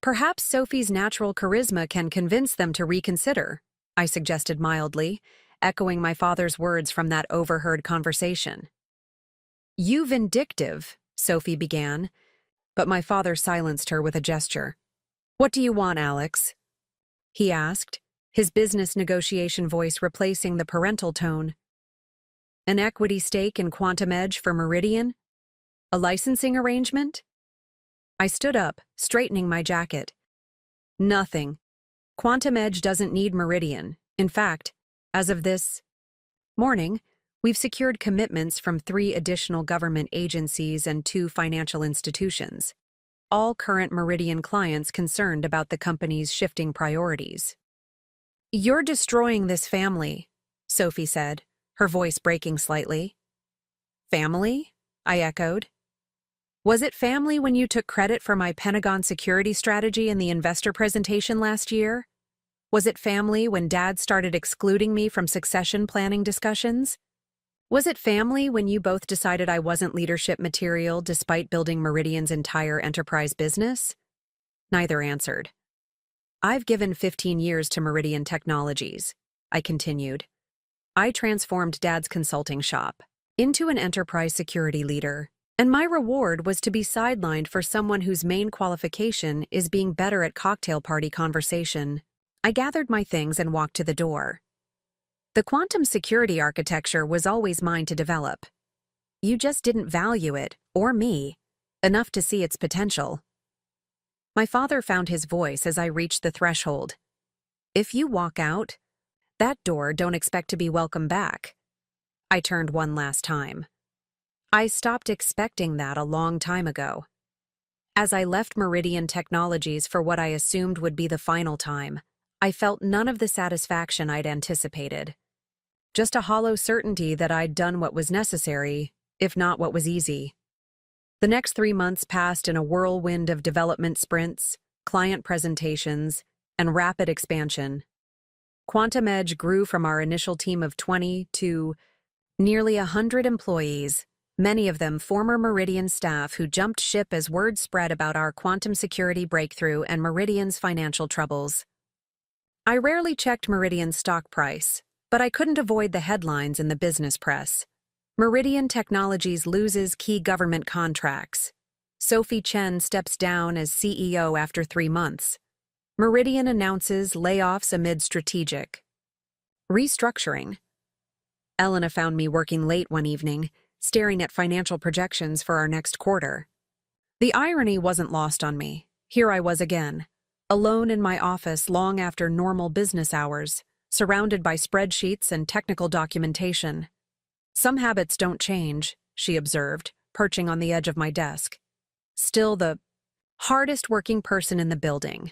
Perhaps Sophie's natural charisma can convince them to reconsider, I suggested mildly, echoing my father's words from that overheard conversation. You vindictive, Sophie began, but my father silenced her with a gesture. What do you want, Alex? He asked, his business negotiation voice replacing the parental tone. An equity stake in Quantum Edge for Meridian? A licensing arrangement? I stood up, straightening my jacket. Nothing. Quantum Edge doesn't need Meridian. In fact, as of this morning, we've secured commitments from 3 additional government agencies and 2 financial institutions. all current Meridian clients concerned about the company's shifting priorities. "You're destroying this family," Sophie said, her voice breaking slightly. "Family?" I echoed. "Was it family when you took credit for my Pentagon security strategy in the investor presentation last year? Was it family when Dad started excluding me from succession planning discussions? Was it family when you both decided I wasn't leadership material despite building Meridian's entire enterprise business?" Neither answered. "I've given 15 years to Meridian Technologies," I continued. "I transformed Dad's consulting shop into an enterprise security leader, and my reward was to be sidelined for someone whose main qualification is being better at cocktail party conversation." I gathered my things and walked to the door. "The quantum security architecture was always mine to develop. You just didn't value it, or me, enough to see its potential." My father found his voice as I reached the threshold. "If you walk out that door, don't expect to be welcome back." I turned one last time. I stopped expecting that a long time ago. As I left Meridian Technologies for what I assumed would be the final time, I felt none of the satisfaction I'd anticipated. Just a hollow certainty that I'd done what was necessary, if not what was easy. The next 3 months passed in a whirlwind of development sprints, client presentations, and rapid expansion. Quantum Edge grew from our initial team of 20 to nearly 100 employees, many of them former Meridian staff who jumped ship as word spread about our quantum security breakthrough and Meridian's financial troubles. I rarely checked Meridian's stock price, but I couldn't avoid the headlines in the business press. Meridian Technologies loses key government contracts. Sophie Chen steps down as CEO after 3 months. Meridian announces layoffs amid strategic restructuring. Elena found me working late one evening, staring at financial projections for our next quarter. The irony wasn't lost on me. Here I was again, alone in my office long after normal business hours, surrounded by spreadsheets and technical documentation. "Some habits don't change," she observed, perching on the edge of my desk. "Still the hardest working person in the building."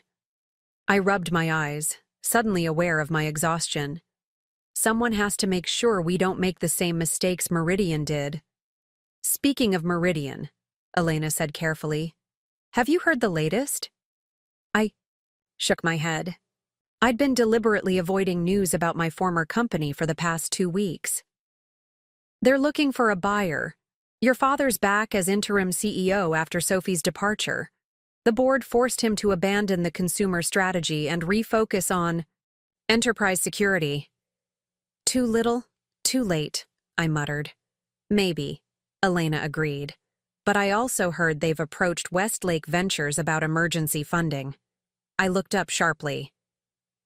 I rubbed my eyes, suddenly aware of my exhaustion. "Someone has to make sure we don't make the same mistakes Meridian did." "Speaking of Meridian," Elena said carefully, "have you heard the latest?" I shook my head. I'd been deliberately avoiding news about my former company for the past 2 weeks. "They're looking for a buyer. Your father's back as interim CEO after Sophie's departure. The board forced him to abandon the consumer strategy and refocus on enterprise security." "Too little, too late," I muttered. "Maybe," Elena agreed. "But I also heard they've approached Westlake Ventures about emergency funding." I looked up sharply.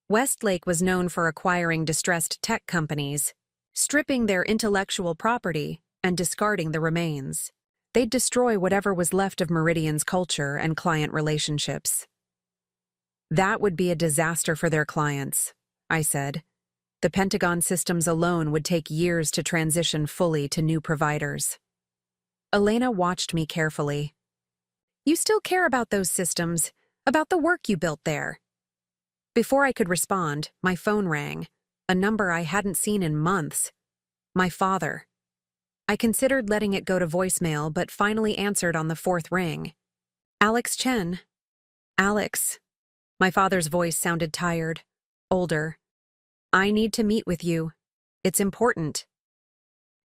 Westlake was known for acquiring distressed tech companies, stripping their intellectual property, and discarding the remains. They'd destroy whatever was left of Meridian's culture and client relationships. "That would be a disaster for their clients," I said. "The Pentagon systems alone would take years to transition fully to new providers." Elena watched me carefully. "You still care about those systems, about the work you built there?" Before I could respond, my phone rang, a number I hadn't seen in months. My father. I considered letting it go to voicemail, but finally answered on the 4th ring. "Alex Chen." "Alex." My father's voice sounded tired, older. "I need to meet with you. It's important."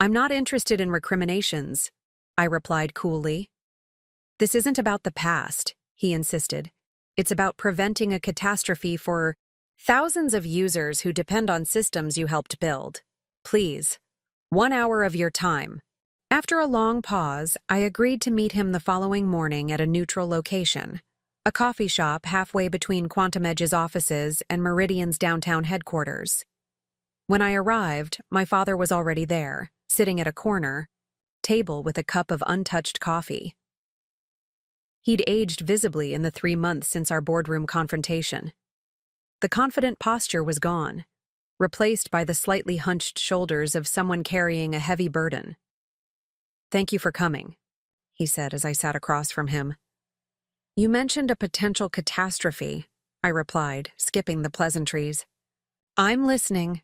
"I'm not interested in recriminations," I replied coolly. "This isn't about the past," he insisted. "It's about preventing a catastrophe for thousands of users who depend on systems you helped build. Please, 1 hour of your time." After a long pause, I agreed to meet him the following morning at a neutral location, a coffee shop halfway between Quantum Edge's offices and Meridian's downtown headquarters. When I arrived, my father was already there, sitting at a corner table with a cup of untouched coffee. He'd aged visibly in the 3 months since our boardroom confrontation. The confident posture was gone, replaced by the slightly hunched shoulders of someone carrying a heavy burden. "Thank you for coming," he said as I sat across from him. You mentioned a potential catastrophe, I replied, skipping the pleasantries. I'm listening.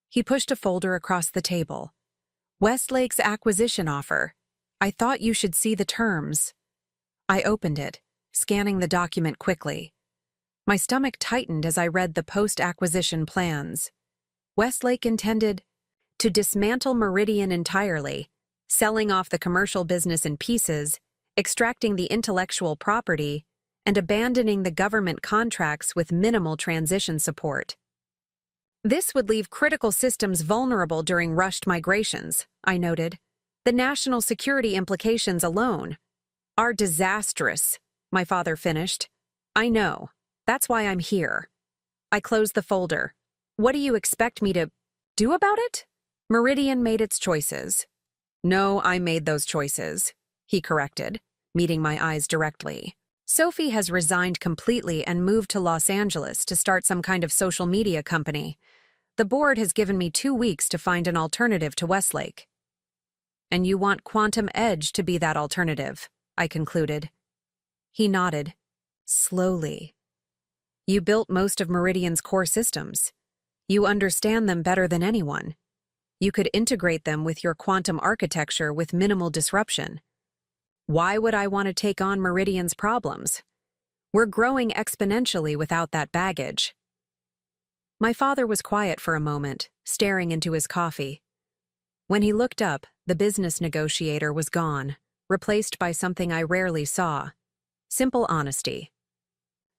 He pushed a folder across the table. Westlake's acquisition offer. I thought you should see the terms. I opened it, scanning the document quickly. My stomach tightened as I read the post-acquisition plans. Westlake intended to dismantle Meridian entirely, selling off the commercial business in pieces, extracting the intellectual property, and abandoning the government contracts with minimal transition support. This would leave critical systems vulnerable during rushed migrations, I noted. The national security implications alone are disastrous, my father finished. I know. That's why I'm here. I closed the folder. What do you expect me to do about it? Meridian made its choices. No, I made those choices, he corrected, meeting my eyes directly. Sophie has resigned completely and moved to Los Angeles to start some kind of social media company. The board has given me 2 weeks to find an alternative to Westlake. And you want Quantum Edge to be that alternative, I concluded. He nodded, slowly. You built most of Meridian's core systems. You understand them better than anyone. You could integrate them with your quantum architecture with minimal disruption. Why would I want to take on Meridian's problems? We're growing exponentially without that baggage. My father was quiet for a moment, staring into his coffee. When he looked up, the business negotiator was gone, replaced by something I rarely saw: simple honesty.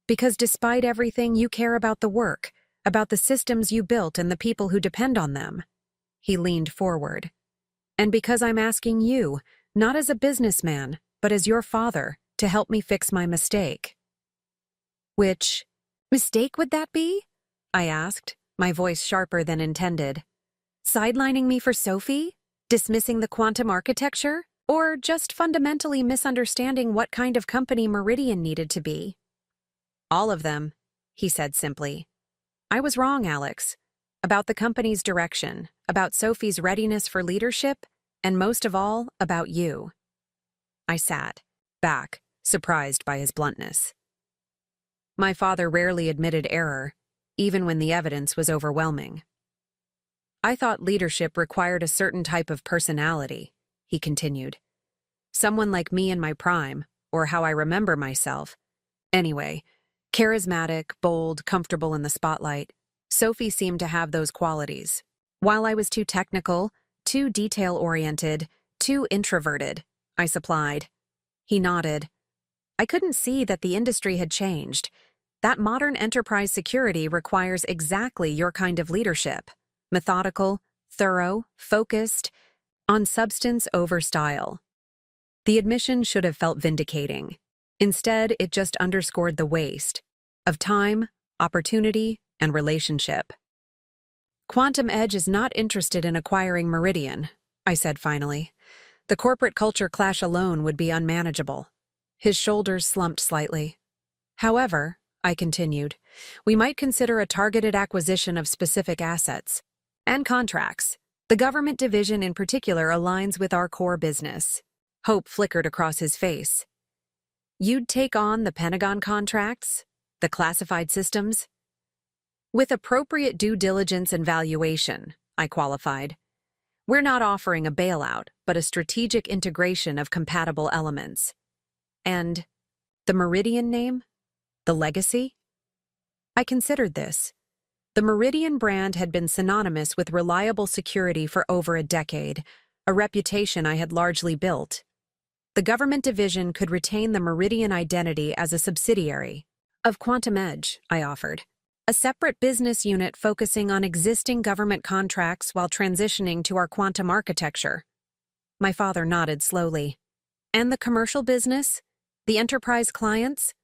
Because despite everything, you care about the work, about the systems you built and the people who depend on them. He leaned forward. And because I'm asking you, not as a businessman, but as your father, to help me fix my mistake. Which mistake would that be? I asked, my voice sharper than intended. Sidelining me for Sophie? Dismissing the quantum architecture? Or just fundamentally misunderstanding what kind of company Meridian needed to be? All of them, he said simply. I was wrong, Alex. About the company's direction, about Sophie's readiness for leadership, and most of all, about you. I sat back, surprised by his bluntness. My father rarely admitted error, even when the evidence was overwhelming. I thought leadership required a certain type of personality, he continued. Someone like me in my prime, or how I remember myself. Anyway, charismatic, bold, comfortable in the spotlight. Sophie seemed to have those qualities. While I was too technical, too detail-oriented, too introverted, I supplied. He nodded. I couldn't see that the industry had changed. That modern enterprise security requires exactly your kind of leadership. Methodical, thorough, focused, on substance over style. The admission should have felt vindicating. Instead, it just underscored the waste of time, opportunity, and relationship. Quantum Edge is not interested in acquiring Meridian, I said finally. The corporate culture clash alone would be unmanageable. His shoulders slumped slightly. However, I continued, we might consider a targeted acquisition of specific assets and contracts. The government division in particular aligns with our core business. Hope flickered across his face. You'd take on the Pentagon contracts? The classified systems? With appropriate due diligence and valuation, I qualified. We're not offering a bailout, but a strategic integration of compatible elements. And the Meridian name? The legacy? I considered this. The Meridian brand had been synonymous with reliable security for over a decade, a reputation I had largely built. The government division could retain the Meridian identity as a subsidiary of Quantum Edge, I offered. A separate business unit focusing on existing government contracts while transitioning to our quantum architecture. My father nodded slowly. And the commercial business? The enterprise clients?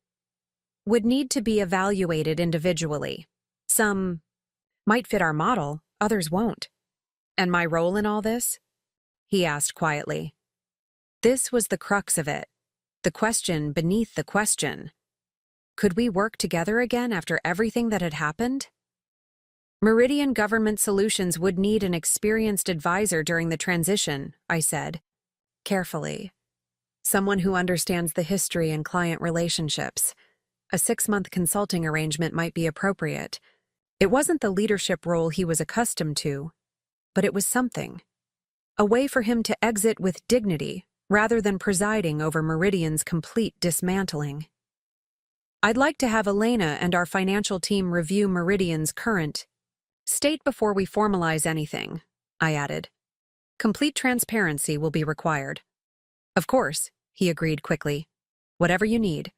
Would need to be evaluated individually. Some might fit our model, others won't. And my role in all this? He asked quietly. This was the crux of it, the question beneath the question. Could we work together again after everything that had happened? Meridian Government Solutions would need an experienced advisor during the transition, I said, carefully. Someone who understands the history and client relationships. A 6-month consulting arrangement might be appropriate. It wasn't the leadership role he was accustomed to, but it was something. A way for him to exit with dignity rather than presiding over Meridian's complete dismantling. I'd like to have Elena and our financial team review Meridian's current state before we formalize anything, I added. Complete transparency will be required. Of course, he agreed quickly. Whatever you need.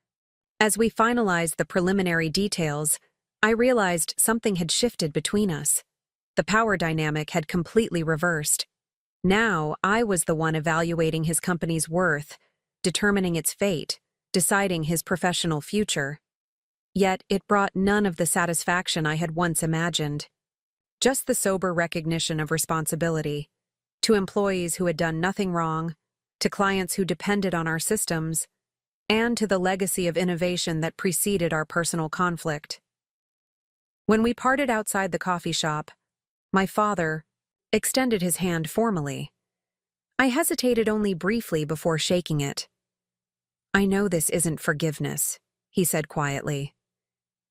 As we finalized the preliminary details, I realized something had shifted between us. The power dynamic had completely reversed. Now I was the one evaluating his company's worth, determining its fate, deciding his professional future. Yet it brought none of the satisfaction I had once imagined. Just the sober recognition of responsibility. To employees who had done nothing wrong, to clients who depended on our systems, and to the legacy of innovation that preceded our personal conflict. When we parted outside the coffee shop, my father extended his hand formally. I hesitated only briefly before shaking it. "I know this isn't forgiveness," he said quietly.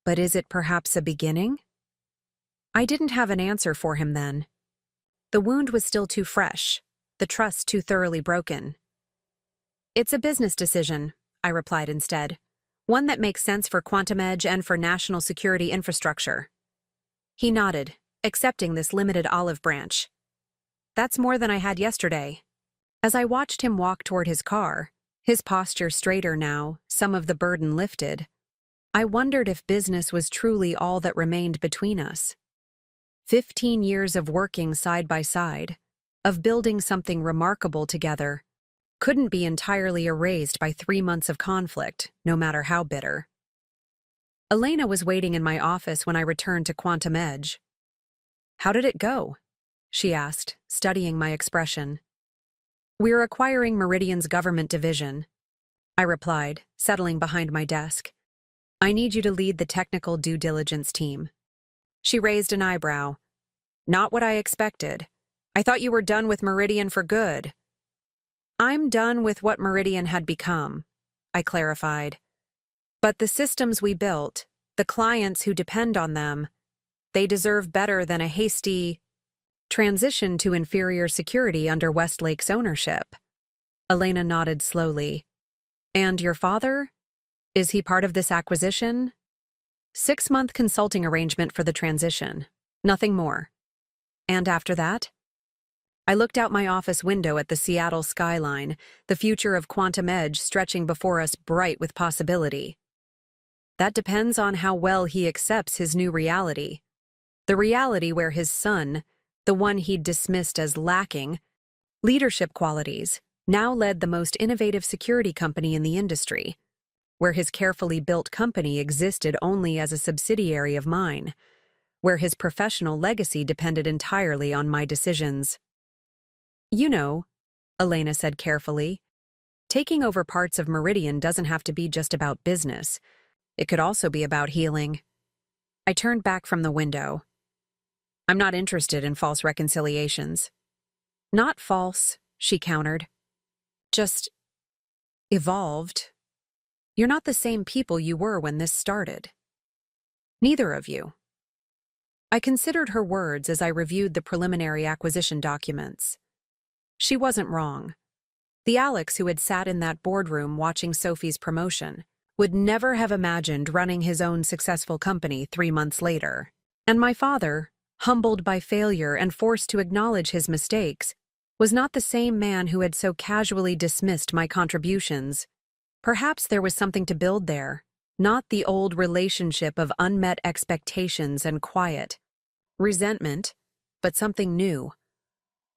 "But is it perhaps a beginning?" I didn't have an answer for him then. The wound was still too fresh, the trust too thoroughly broken. "It's a business decision," I replied instead. "One that makes sense for Quantum Edge and for national security infrastructure." He nodded, accepting this limited olive branch. "That's more than I had yesterday." As I watched him walk toward his car, his posture straighter now, some of the burden lifted, I wondered if business was truly all that remained between us. 15 years of working side by side, of building something remarkable together, couldn't be entirely erased by 3 months of conflict, no matter how bitter. Elena was waiting in my office when I returned to Quantum Edge. "How did it go?" she asked, studying my expression. "We're acquiring Meridian's government division," I replied, settling behind my desk. "I need you to lead the technical due diligence team." She raised an eyebrow. "Not what I expected. I thought you were done with Meridian for good." "I'm done with what Meridian had become," I clarified. "But the systems we built, the clients who depend on them, they deserve better than a hasty transition to inferior security under Westlake's ownership." Elena nodded slowly. "And your father? Is he part of this acquisition?" 6-month consulting arrangement for the transition. Nothing more. "And after that?" I looked out my office window at the Seattle skyline, the future of Quantum Edge stretching before us bright with possibility. "That depends on how well he accepts his new reality. The reality where his son, the one he'd dismissed as lacking leadership qualities, now led the most innovative security company in the industry, where his carefully built company existed only as a subsidiary of mine, where his professional legacy depended entirely on my decisions." "You know," Elena said carefully, "taking over parts of Meridian doesn't have to be just about business. It could also be about healing." I turned back from the window. "I'm not interested in false reconciliations." "Not false," she countered. "Just evolved. You're not the same people you were when this started. Neither of you." I considered her words as I reviewed the preliminary acquisition documents. She wasn't wrong. The Alex who had sat in that boardroom watching Sophie's promotion would never have imagined running his own successful company 3 months later. And my father, humbled by failure and forced to acknowledge his mistakes, was not the same man who had so casually dismissed my contributions. Perhaps there was something to build there, not the old relationship of unmet expectations and quiet resentment, but something new.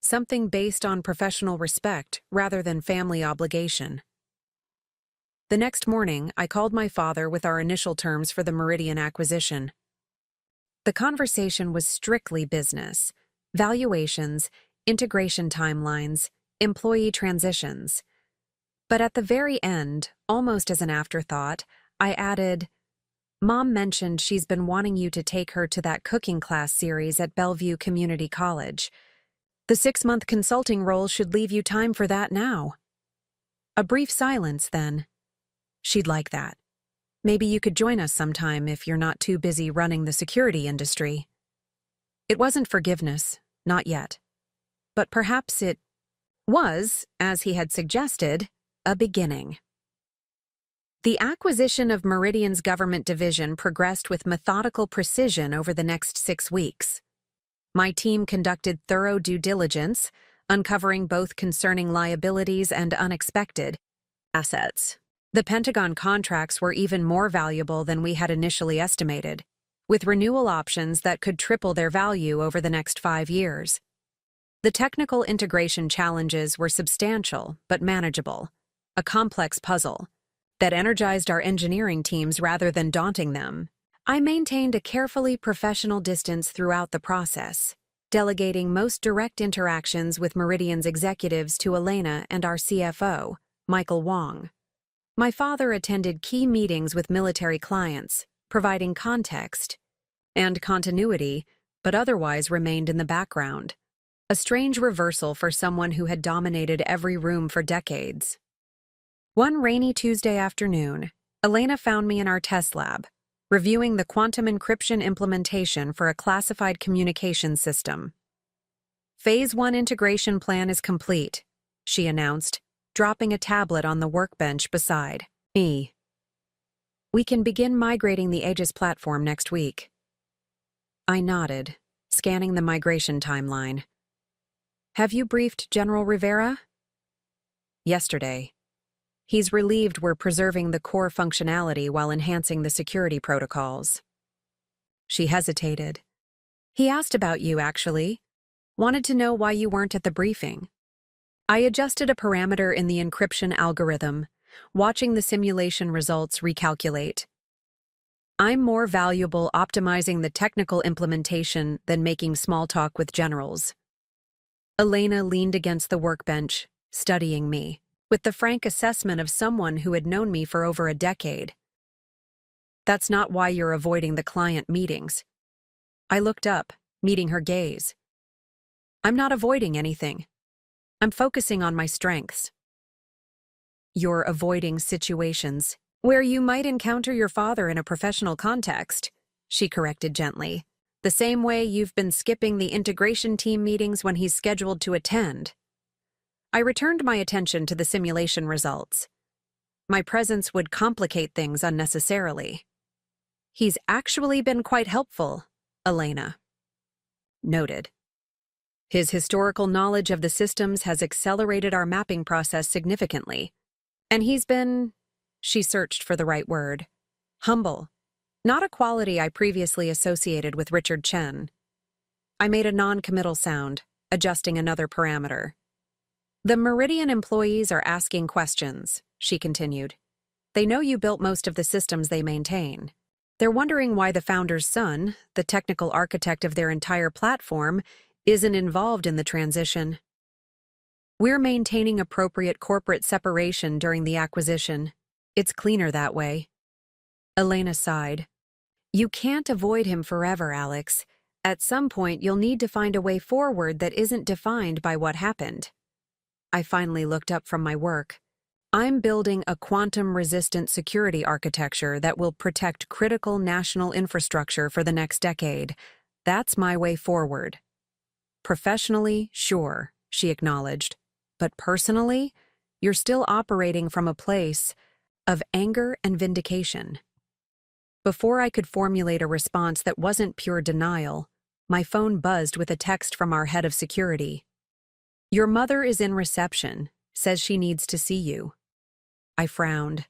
Something based on professional respect rather than family obligation. The next morning, I called my father with our initial terms for the Meridian acquisition. The conversation was strictly business: valuations, integration timelines, employee transitions. But at the very end, almost as an afterthought, I added, "Mom mentioned she's been wanting you to take her to that cooking class series at Bellevue Community College. The 6-month consulting role should leave you time for that now." A brief silence, then. She'd like that. Maybe you could join us sometime if you're not too busy running the security industry. It wasn't forgiveness, not yet. But perhaps it was, as he had suggested, a beginning. The acquisition of Meridian's government division progressed with methodical precision over the next 6 weeks. My team conducted thorough due diligence, uncovering both concerning liabilities and unexpected assets. The Pentagon contracts were even more valuable than we had initially estimated, with renewal options that could triple their value over the next 5 years. The technical integration challenges were substantial but manageable, a complex puzzle that energized our engineering teams rather than daunting them. I maintained a carefully professional distance throughout the process, delegating most direct interactions with Meridian's executives to Elena and our CFO, Michael Wong. My father attended key meetings with military clients, providing context and continuity, but otherwise remained in the background. A strange reversal for someone who had dominated every room for decades. One rainy Tuesday afternoon, Elena found me in our test lab, reviewing the quantum encryption implementation for a classified communications system. Phase 1 integration plan is complete, she announced, dropping a tablet on the workbench beside me. We can begin migrating the Aegis platform next week. I nodded, scanning the migration timeline. Have you briefed General Rivera? Yesterday. He's relieved we're preserving the core functionality while enhancing the security protocols. She hesitated. He asked about you, actually. Wanted to know why you weren't at the briefing. I adjusted a parameter in the encryption algorithm, watching the simulation results recalculate. I'm more valuable optimizing the technical implementation than making small talk with generals. Elena leaned against the workbench, studying me, with the frank assessment of someone who had known me for over a decade. That's not why you're avoiding the client meetings. I looked up, meeting her gaze. I'm not avoiding anything. I'm focusing on my strengths. You're avoiding situations where you might encounter your father in a professional context, she corrected gently, the same way you've been skipping the integration team meetings when he's scheduled to attend. I returned my attention to the simulation results. My presence would complicate things unnecessarily. He's actually been quite helpful, Elena noted. His historical knowledge of the systems has accelerated our mapping process significantly. And he's been, she searched for the right word, humble, not a quality I previously associated with Richard Chen. I made a non-committal sound, adjusting another parameter. The Meridian employees are asking questions, she continued. They know you built most of the systems they maintain. They're wondering why the founder's son, the technical architect of their entire platform, isn't involved in the transition. We're maintaining appropriate corporate separation during the acquisition. It's cleaner that way. Elena sighed. You can't avoid him forever, Alex. At some point, you'll need to find a way forward that isn't defined by what happened. I finally looked up from my work. I'm building a quantum-resistant security architecture that will protect critical national infrastructure for the next decade. That's my way forward. Professionally, sure, she acknowledged. But personally, you're still operating from a place of anger and vindication. Before I could formulate a response that wasn't pure denial, my phone buzzed with a text from our head of security. Your mother is in reception, says she needs to see you. I frowned.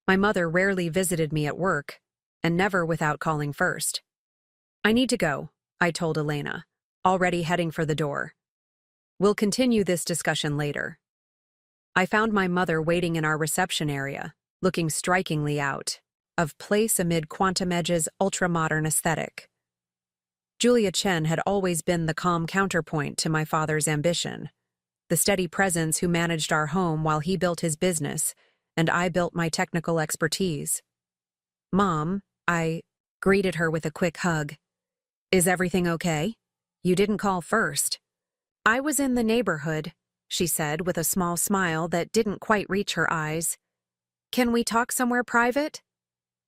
My mother rarely visited me at work, and never without calling first. I need to go, I told Elena, already heading for the door. We'll continue this discussion later. I found my mother waiting in our reception area, looking strikingly out of place amid Quantum Edge's ultra-modern aesthetic. Julia Chen had always been the calm counterpoint to my father's ambition, the steady presence who managed our home while he built his business, and I built my technical expertise. Mom, I greeted her with a quick hug. Is everything okay? You didn't call first. I was in the neighborhood, she said with a small smile that didn't quite reach her eyes. Can we talk somewhere private?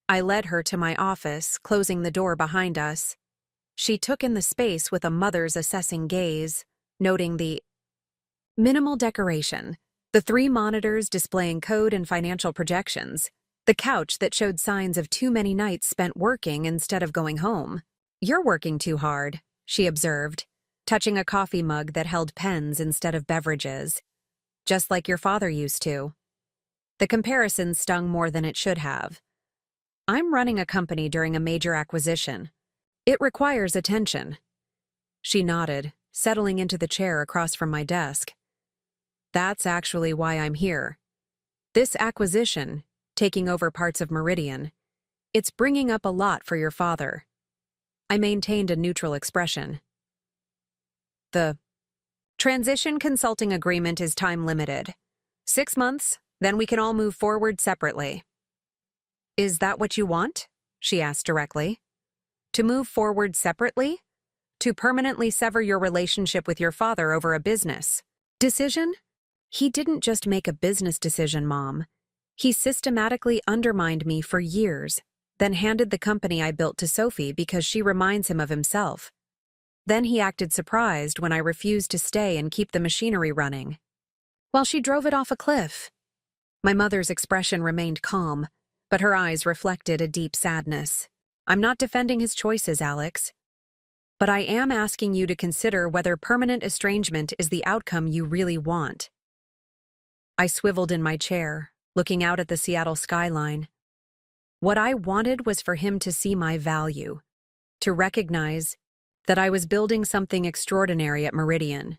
I led her to my office, closing the door behind us. She took in the space with a mother's assessing gaze, noting the minimal decoration, the 3 monitors displaying code and financial projections, the couch that showed signs of too many nights spent working instead of going home. You're working too hard, she observed, touching a coffee mug that held pens instead of beverages. Just like your father used to. The comparison stung more than it should have. I'm running a company during a major acquisition. It requires attention. She nodded, settling into the chair across from my desk. That's actually why I'm here. This acquisition, taking over parts of Meridian, it's bringing up a lot for your father. I maintained a neutral expression. The transition consulting agreement is time-limited. 6 months, then we can all move forward separately. Is that what you want? She asked directly. To move forward separately? To permanently sever your relationship with your father over a business decision? He didn't just make a business decision, Mom. He systematically undermined me for years, then handed the company I built to Sophie because she reminds him of himself. Then he acted surprised when I refused to stay and keep the machinery running. While she drove it off a cliff. My mother's expression remained calm, but her eyes reflected a deep sadness. I'm not defending his choices, Alex. But I am asking you to consider whether permanent estrangement is the outcome you really want. I swiveled in my chair, looking out at the Seattle skyline. What I wanted was for him to see my value, to recognize that I was building something extraordinary at Meridian.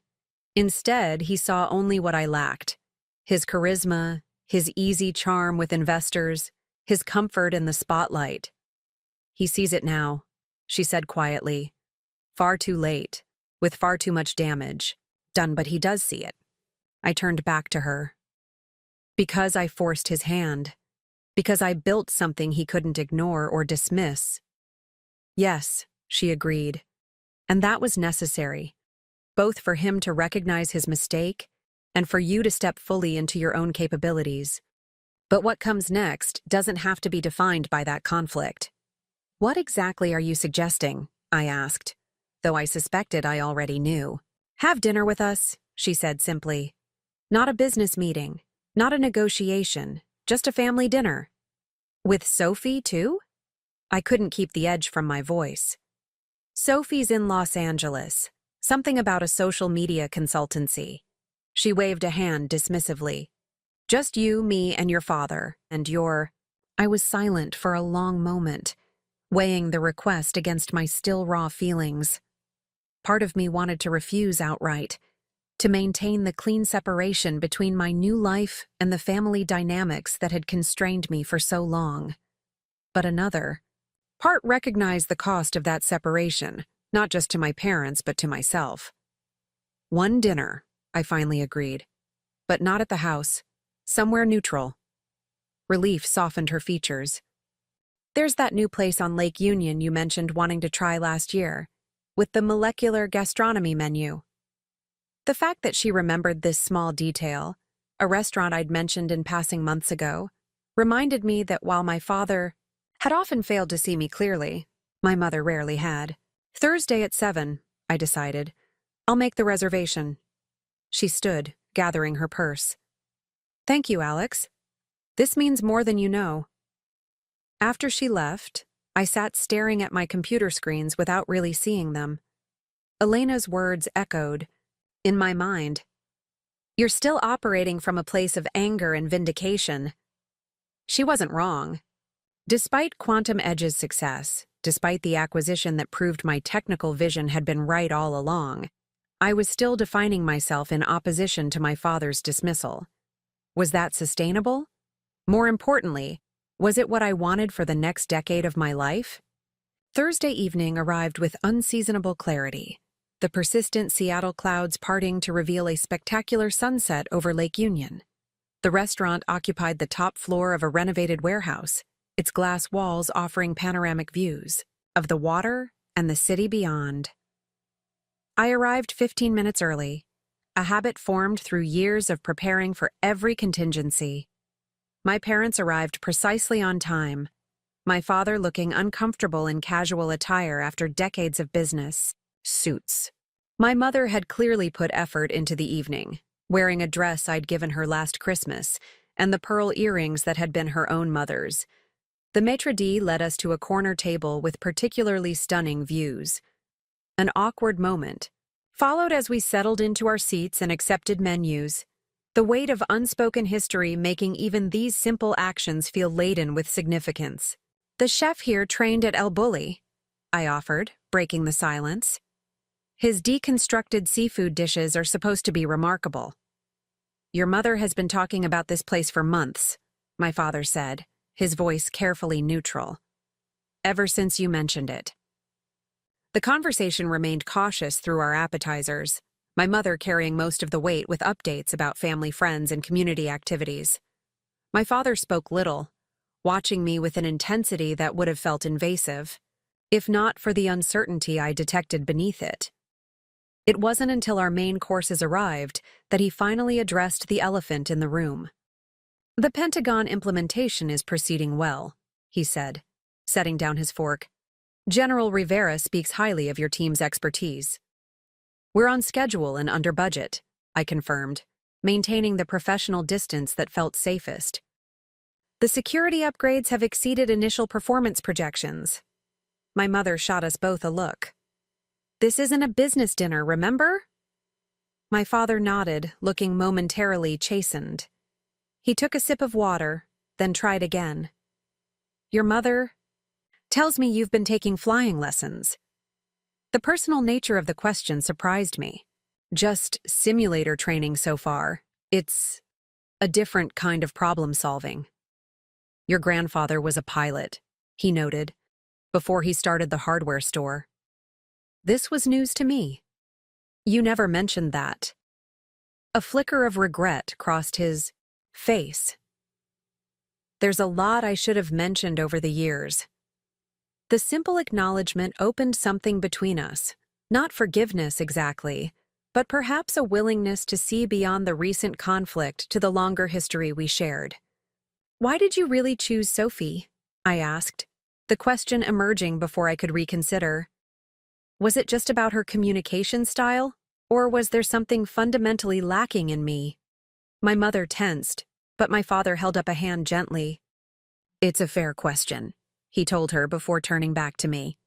Instead, he saw only what I lacked. His charisma, his easy charm with investors, his comfort in the spotlight. He sees it now, she said quietly. Far too late, with far too much damage done, but he does see it. I turned back to her. Because I forced his hand. Because I built something he couldn't ignore or dismiss. Yes, she agreed. And that was necessary, both for him to recognize his mistake and for you to step fully into your own capabilities. But what comes next doesn't have to be defined by that conflict. What exactly are you suggesting? I asked, though I suspected I already knew. Have dinner with us, she said simply. Not a business meeting, not a negotiation, just a family dinner. With Sophie, too? I couldn't keep the edge from my voice. Sophie's in Los Angeles. Something about a social media consultancy. She waved a hand dismissively. Just you, me, and your father, and your... I was silent for a long moment, weighing the request against my still raw feelings. Part of me wanted to refuse outright, to maintain the clean separation between my new life and the family dynamics that had constrained me for so long. But another part recognized the cost of that separation, not just to my parents, but to myself. One dinner, I finally agreed, but not at the house, somewhere neutral. Relief softened her features. There's that new place on Lake Union you mentioned wanting to try last year, with the molecular gastronomy menu. The fact that she remembered this small detail, a restaurant I'd mentioned in passing months ago, reminded me that while my father had often failed to see me clearly, my mother rarely had. Thursday at 7, I decided. I'll make the reservation. She stood, gathering her purse. Thank you, Alex. This means more than you know. After she left, I sat staring at my computer screens without really seeing them. Elena's words echoed in my mind. You're still operating from a place of anger and vindication. She wasn't wrong. Despite Quantum Edge's success, despite the acquisition that proved my technical vision had been right all along, I was still defining myself in opposition to my father's dismissal. Was that sustainable? More importantly, was it what I wanted for the next decade of my life? Thursday evening arrived with unseasonable clarity, the persistent Seattle clouds parting to reveal a spectacular sunset over Lake Union. The restaurant occupied the top floor of a renovated warehouse, its glass walls offering panoramic views of the water and the city beyond. I arrived 15 minutes early, a habit formed through years of preparing for every contingency. My parents arrived precisely on time, my father looking uncomfortable in casual attire after decades of business suits. My mother had clearly put effort into the evening, wearing a dress I'd given her last Christmas and the pearl earrings that had been her own mother's. The maitre d' led us to a corner table with particularly stunning views. An awkward moment followed as we settled into our seats and accepted menus, the weight of unspoken history making even these simple actions feel laden with significance. "The chef here trained at El Bulli," I offered, breaking the silence. "His deconstructed seafood dishes are supposed to be remarkable." "Your mother has been talking about this place for months," my father said, his voice carefully neutral. "Ever since you mentioned it." The conversation remained cautious through our appetizers, my mother carrying most of the weight with updates about family friends and community activities. My father spoke little, watching me with an intensity that would have felt invasive, if not for the uncertainty I detected beneath it. It wasn't until our main courses arrived that he finally addressed the elephant in the room. "The Pentagon implementation is proceeding well," he said, setting down his fork. "General Rivera speaks highly of your team's expertise." "We're on schedule and under budget," I confirmed, maintaining the professional distance that felt safest. "The security upgrades have exceeded initial performance projections." My mother shot us both a look. "This isn't a business dinner, remember?" My father nodded, looking momentarily chastened. He took a sip of water, then tried again. "Your mother tells me you've been taking flying lessons." The personal nature of the question surprised me. "Just simulator training so far. It's a different kind of problem solving." "Your grandfather was a pilot," he noted, "before he started the hardware store." This was news to me. "You never mentioned that." A flicker of regret crossed his face. "There's a lot I should have mentioned over the years." The simple acknowledgement opened something between us. Not forgiveness exactly, but perhaps a willingness to see beyond the recent conflict to the longer history we shared. "Why did you really choose Sophie?" I asked, the question emerging before I could reconsider. Was it just about her communication style, or was there something fundamentally lacking in me? My mother tensed, but my father held up a hand gently. "It's a fair question," he told her before turning back to me.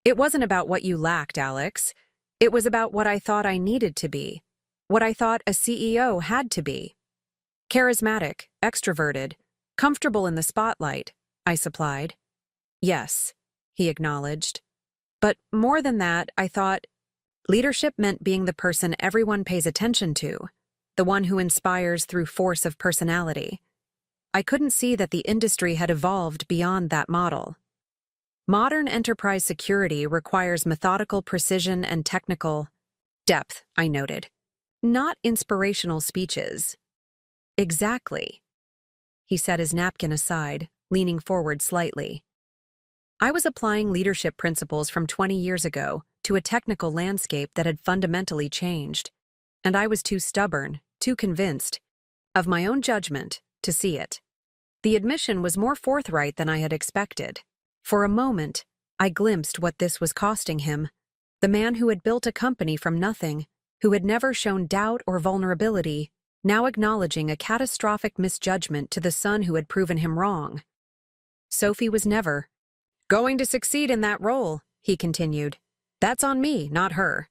"It wasn't about what you lacked, Alex. It was about what I thought I needed to be, what I thought a CEO had to be. Charismatic, extroverted, comfortable in the spotlight," I supplied. "Yes," he acknowledged. "But more than that, I thought leadership meant being the person everyone pays attention to, the one who inspires through force of personality." I couldn't see that the industry had evolved beyond that model. Modern enterprise security requires methodical precision and technical depth, I noted. Not inspirational speeches. "Exactly." He set his napkin aside, leaning forward slightly. I was applying leadership principles from 20 years ago to a technical landscape that had fundamentally changed, and I was too stubborn, too convinced of my own judgment to see it. The admission was more forthright than I had expected. For a moment, I glimpsed what this was costing him. The man who had built a company from nothing, who had never shown doubt or vulnerability, now acknowledging a catastrophic misjudgment to the son who had proven him wrong. "Sophie was never going to succeed in that role," he continued. "That's on me, not her.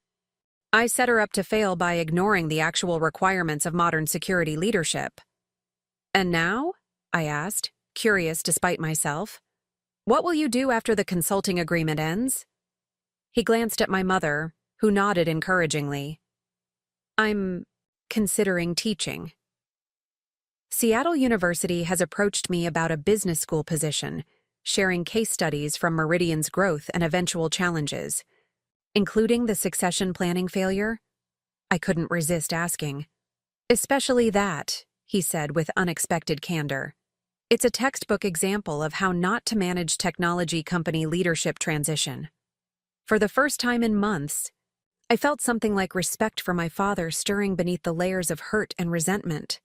I set her up to fail by ignoring the actual requirements of modern security leadership." "And now?" I asked, curious despite myself. "What will you do after the consulting agreement ends?" He glanced at my mother, who nodded encouragingly. "I'm considering teaching." Seattle University has approached me about a business school position, sharing case studies from Meridian's growth and eventual challenges, including the succession planning failure. I couldn't resist asking. "Especially that," he said with unexpected candor. "It's a textbook example of how not to manage technology company leadership transition." For the first time in months, I felt something like respect for my father stirring beneath the layers of hurt and resentment.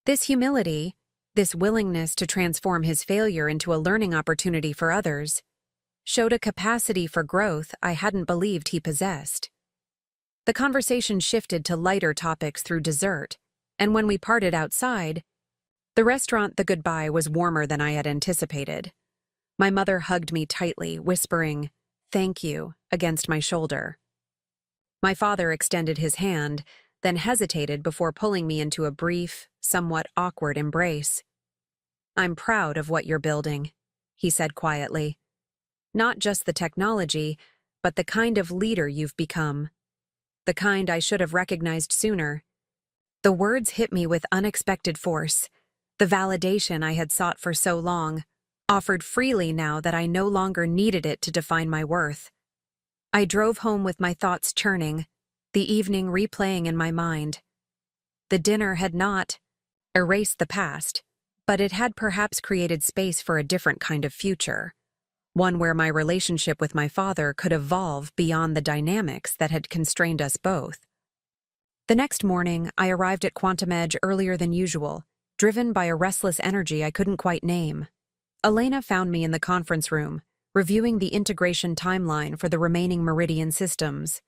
This humility, this willingness to transform his failure into a learning opportunity for others, showed a capacity for growth I hadn't believed he possessed. The conversation shifted to lighter topics through dessert, and when we parted outside, the restaurant The Goodbye was warmer than I had anticipated. My mother hugged me tightly, whispering, "Thank you," against my shoulder. My father extended his hand, then hesitated before pulling me into a brief, somewhat awkward embrace. "I'm proud of what you're building," he said quietly. "Not just the technology, but the kind of leader you've become. The kind I should have recognized sooner." The words hit me with unexpected force, the validation I had sought for so long, offered freely now that I no longer needed it to define my worth. I drove home with my thoughts churning, the evening replaying in my mind. The dinner had not erased the past, but it had perhaps created space for a different kind of future, one where my relationship with my father could evolve beyond the dynamics that had constrained us both. The next morning, I arrived at Quantum Edge earlier than usual, driven by a restless energy I couldn't quite name. Elena found me in the conference room, reviewing the integration timeline for the remaining Meridian systems.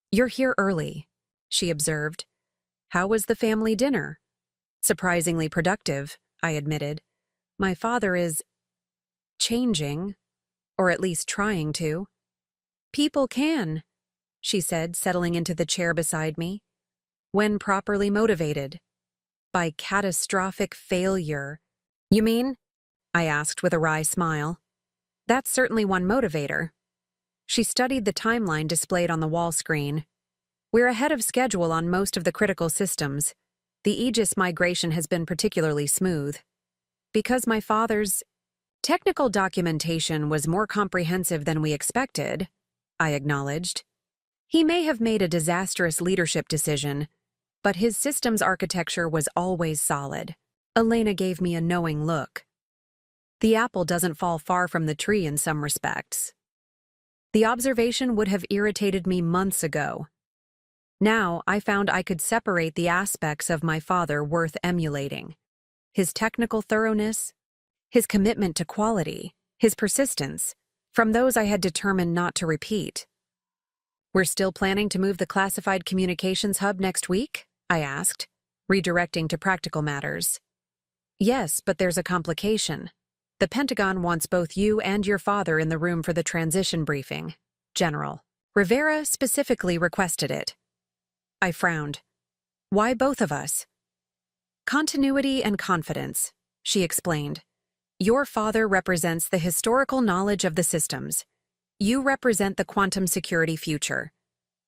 "You're here early," she observed. "How was the family dinner?" "Surprisingly productive," I admitted. "My father is changing, or at least trying to." "People can," she said, settling into the chair beside me, "when properly motivated. By catastrophic failure." "You mean?" I asked with a wry smile. "That's certainly one motivator." She studied the timeline displayed on the wall screen. "We're ahead of schedule on most of the critical systems. The Aegis migration has been particularly smooth. Because my father's technical documentation was more comprehensive than we expected," I acknowledged. "He may have made a disastrous leadership decision, but his systems architecture was always solid." Elena gave me a knowing look. "The apple doesn't fall far from the tree in some respects." The observation would have irritated me months ago. Now I found I could separate the aspects of my father worth emulating: his technical thoroughness, his commitment to quality, his persistence, from those I had determined not to repeat. "We're still planning to move the classified communications hub next week?" I asked, redirecting to practical matters. "Yes, but there's a complication. The Pentagon wants both you and your father in the room for the transition briefing. General Rivera specifically requested it." I frowned. "Why both of us?" "Continuity and confidence," she explained. "Your father represents the historical knowledge of the systems. You represent the quantum security future.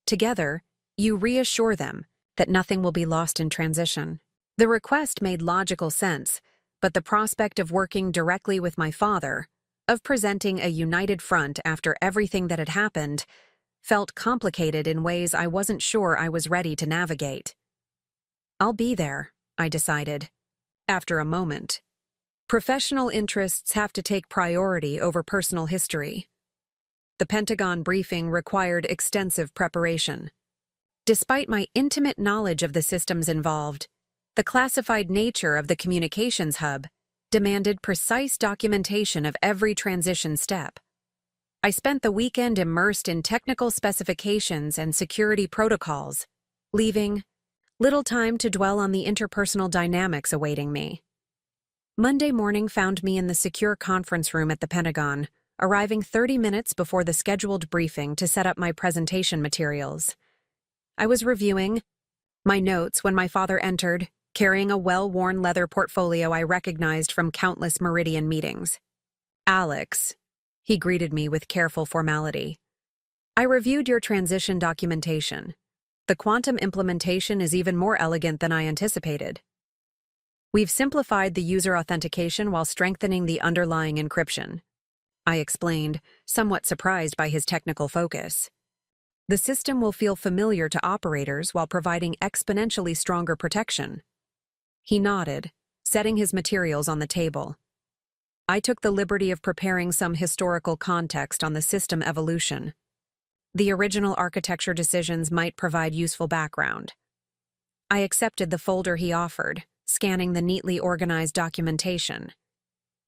Together, you reassure them that nothing will be lost in transition." The request made logical sense, but the prospect of working directly with my father, of presenting a united front after everything that had happened, felt complicated in ways I wasn't sure I was ready to navigate. "I'll be there," I decided. After a moment. Professional interests have to take priority over personal history. The Pentagon briefing required extensive preparation. Despite my intimate knowledge of the systems involved, the classified nature of the communications hub demanded precise documentation of every transition step. I spent the weekend immersed in technical specifications and security protocols, leaving little time to dwell on the interpersonal dynamics awaiting me. Monday morning found me in the secure conference room at the Pentagon, arriving 30 minutes before the scheduled briefing to set up my presentation materials. I was reviewing my notes when my father entered, carrying a well-worn leather portfolio I recognized from countless Meridian meetings. "Alex," he greeted me with careful formality. "I reviewed your transition documentation. The quantum implementation is even more elegant than I anticipated. We've simplified the user authentication while strengthening the underlying encryption," I explained, somewhat surprised by his technical focus. "The system will feel familiar to operators while providing exponentially stronger protection." He nodded, setting his materials on the table. I took the liberty of preparing some historical context on the system evolution. The original architecture decisions might provide useful background. I accepted the folder he offered, scanning the neatly organized documentation.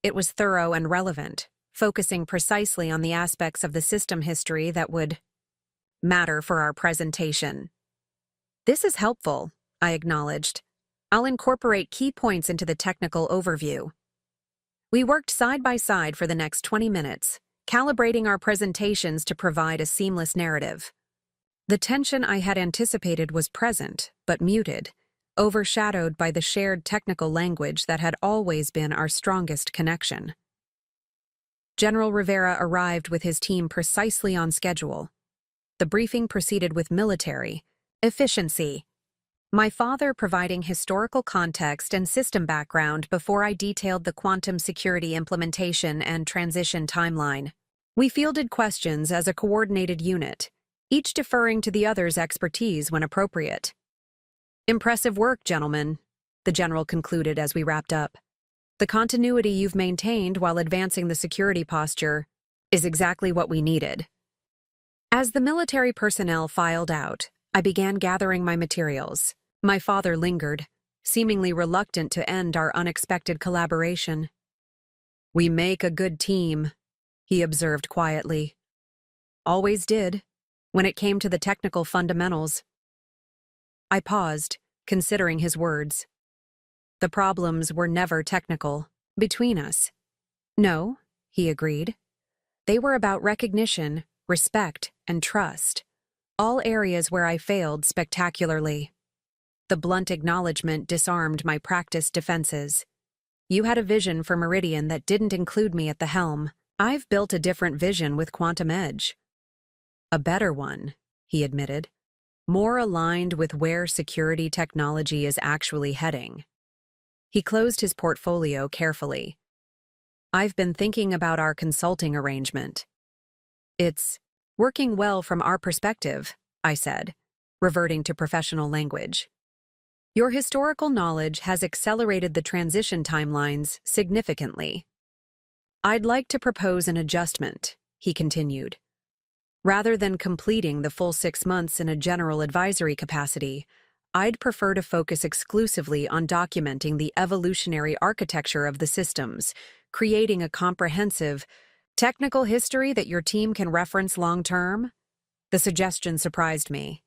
It was thorough and relevant, focusing precisely on the aspects of the system history that would matter for our presentation. This is helpful, I acknowledged. I'll incorporate key points into the technical overview. We worked side by side for the next 20 minutes, calibrating our presentations to provide a seamless narrative. The tension I had anticipated was present, but muted, overshadowed by the shared technical language that had always been our strongest connection. General Rivera arrived with his team precisely on schedule. The briefing proceeded with military efficiency, my father providing historical context and system background before I detailed the quantum security implementation and transition timeline. We fielded questions as a coordinated unit, each deferring to the other's expertise when appropriate. "Impressive work, gentlemen," the general concluded as we wrapped up. "The continuity you've maintained while advancing the security posture is exactly what we needed." As the military personnel filed out, I began gathering my materials. My father lingered, seemingly reluctant to end our unexpected collaboration. "We make a good team," he observed quietly. "Always did, when it came to the technical fundamentals." I paused, considering his words. The problems were never technical, between us. "No," he agreed. "They were about recognition, respect, and trust, all areas where I failed spectacularly." The blunt acknowledgement disarmed my practiced defenses. "You had a vision for Meridian that didn't include me at the helm. I've built a different vision with Quantum Edge." "A better one," he admitted. "More aligned with where security technology is actually heading." He closed his portfolio carefully. "I've been thinking about our consulting arrangement. It's working well from our perspective," I said, reverting to professional language. "Your historical knowledge has accelerated the transition timelines significantly." "I'd like to propose an adjustment," he continued. "Rather than completing the full 6 months in a general advisory capacity, I'd prefer to focus exclusively on documenting the evolutionary architecture of the systems, creating a comprehensive, technical history that your team can reference long-term." The suggestion surprised me.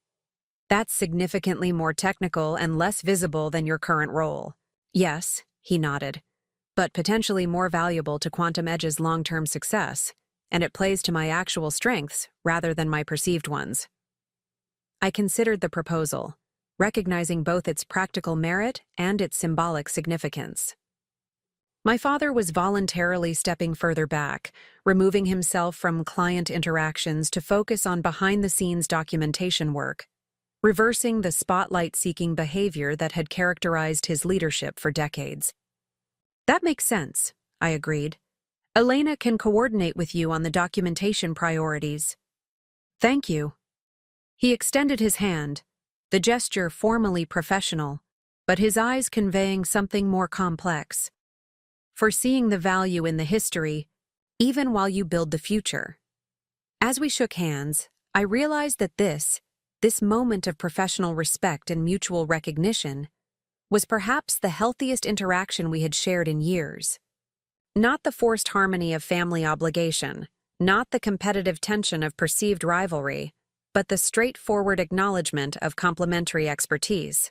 "That's significantly more technical and less visible than your current role." "Yes," he nodded, "but potentially more valuable to Quantum Edge's long-term success, and it plays to my actual strengths rather than my perceived ones." I considered the proposal, recognizing both its practical merit and its symbolic significance. My father was voluntarily stepping further back, removing himself from client interactions to focus on behind-the-scenes documentation work, reversing the spotlight-seeking behavior that had characterized his leadership for decades. "That makes sense," I agreed. "Elena can coordinate with you on the documentation priorities." "Thank you." He extended his hand, the gesture formally professional, but his eyes conveying something more complex. "Foreseeing the value in the history, even while you build the future." As we shook hands, I realized that this moment of professional respect and mutual recognition was perhaps the healthiest interaction we had shared in years. Not the forced harmony of family obligation, not the competitive tension of perceived rivalry, but the straightforward acknowledgement of complementary expertise.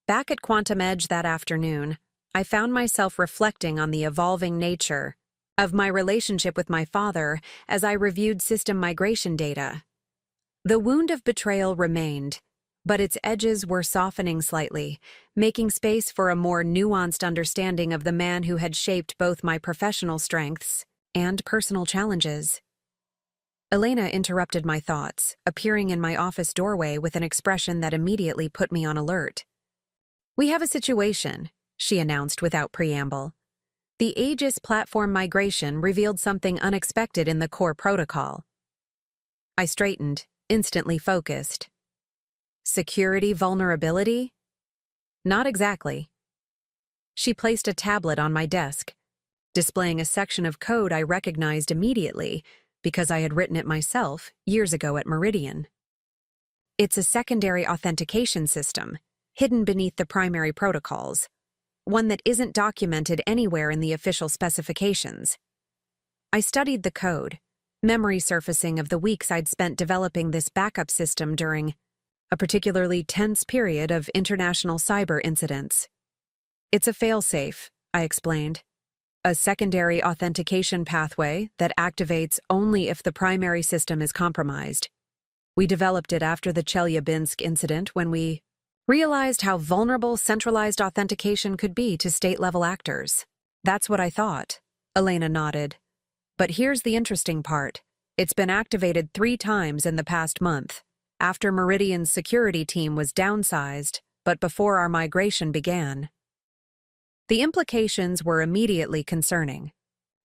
Back at Quantum Edge that afternoon, I found myself reflecting on the evolving nature of my relationship with my father as I reviewed system migration data. The wound of betrayal remained, but its edges were softening slightly, making space for a more nuanced understanding of the man who had shaped both my professional strengths and personal challenges. Elena interrupted my thoughts, appearing in my office doorway with an expression that immediately put me on alert. "We have a situation," she announced without preamble. "The Aegis platform migration revealed something unexpected in the core protocol." I straightened, instantly focused. "Security vulnerability?" "Not exactly." She placed a tablet on my desk, displaying a section of code I recognized immediately, because I had written it myself years ago at Meridian. It's a secondary authentication system, hidden beneath the primary protocols, one that isn't documented anywhere in the official specifications. I studied the code, memory surfacing of the weeks I'd spent developing this backup system during a particularly tense period of international cyber incidents. It's a failsafe, I explained. A secondary authentication pathway that activates only if the primary system is compromised. We developed it after the Chelyabinsk incident when we realized how vulnerable centralized authentication could be to state-level actors. That's what I thought. Elena nodded. But here's the interesting part. It's been activated 3 times in the past month, after Meridian's security team was downsized, but before our migration began. The implications were immediately concerning.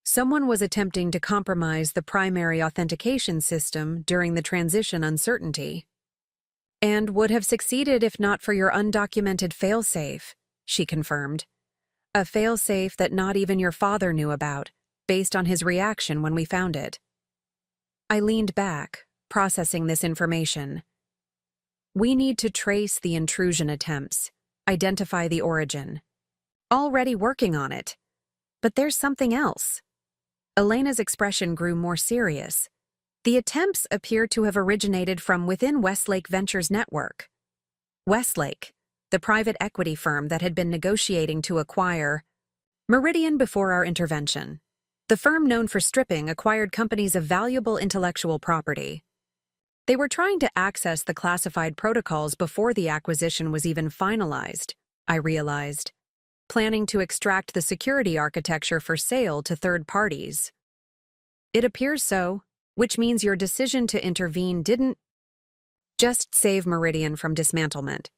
Someone was attempting to compromise the primary authentication system during the transition uncertainty, and would have succeeded if not for your undocumented failsafe, she confirmed. A failsafe that not even your father knew about, based on his reaction when we found it. I leaned back, processing this information. We need to trace the intrusion attempts, identify the origin. Already working on it. But there's something else. Elena's expression grew more serious. The attempts appear to have originated from within Westlake Ventures' network. Westlake, the private equity firm that had been negotiating to acquire Meridian before our intervention. The firm known for stripping acquired companies of valuable intellectual property. They were trying to access the classified protocols before the acquisition was even finalized, I realized, planning to extract the security architecture for sale to third parties. It appears so, which means your decision to intervene didn't just save Meridian from dismantlement.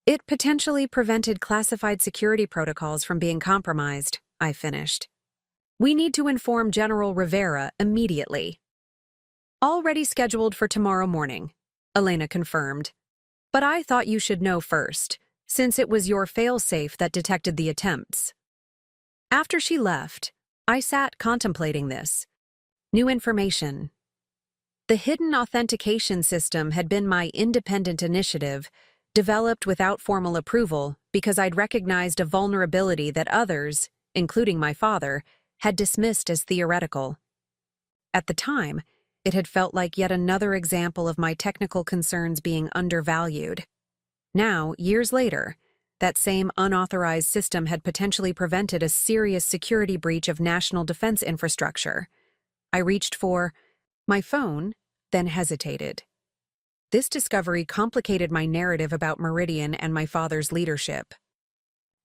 It potentially prevented classified security protocols from being compromised, I finished. We need to inform General Rivera immediately. Already scheduled for tomorrow morning, Elena confirmed. But I thought you should know first, since it was your failsafe that detected the attempts. After she left, I sat contemplating this. New information. The hidden authentication system had been my independent initiative, developed without formal approval because I'd recognized a vulnerability that others, including my father, had dismissed as theoretical. At the time, it had felt like yet another example of my technical concerns being undervalued. Now, years later, that same unauthorized system had potentially prevented a serious security breach of national defense infrastructure. I reached for my phone, then hesitated. This discovery complicated my narrative about Meridian and my father's leadership.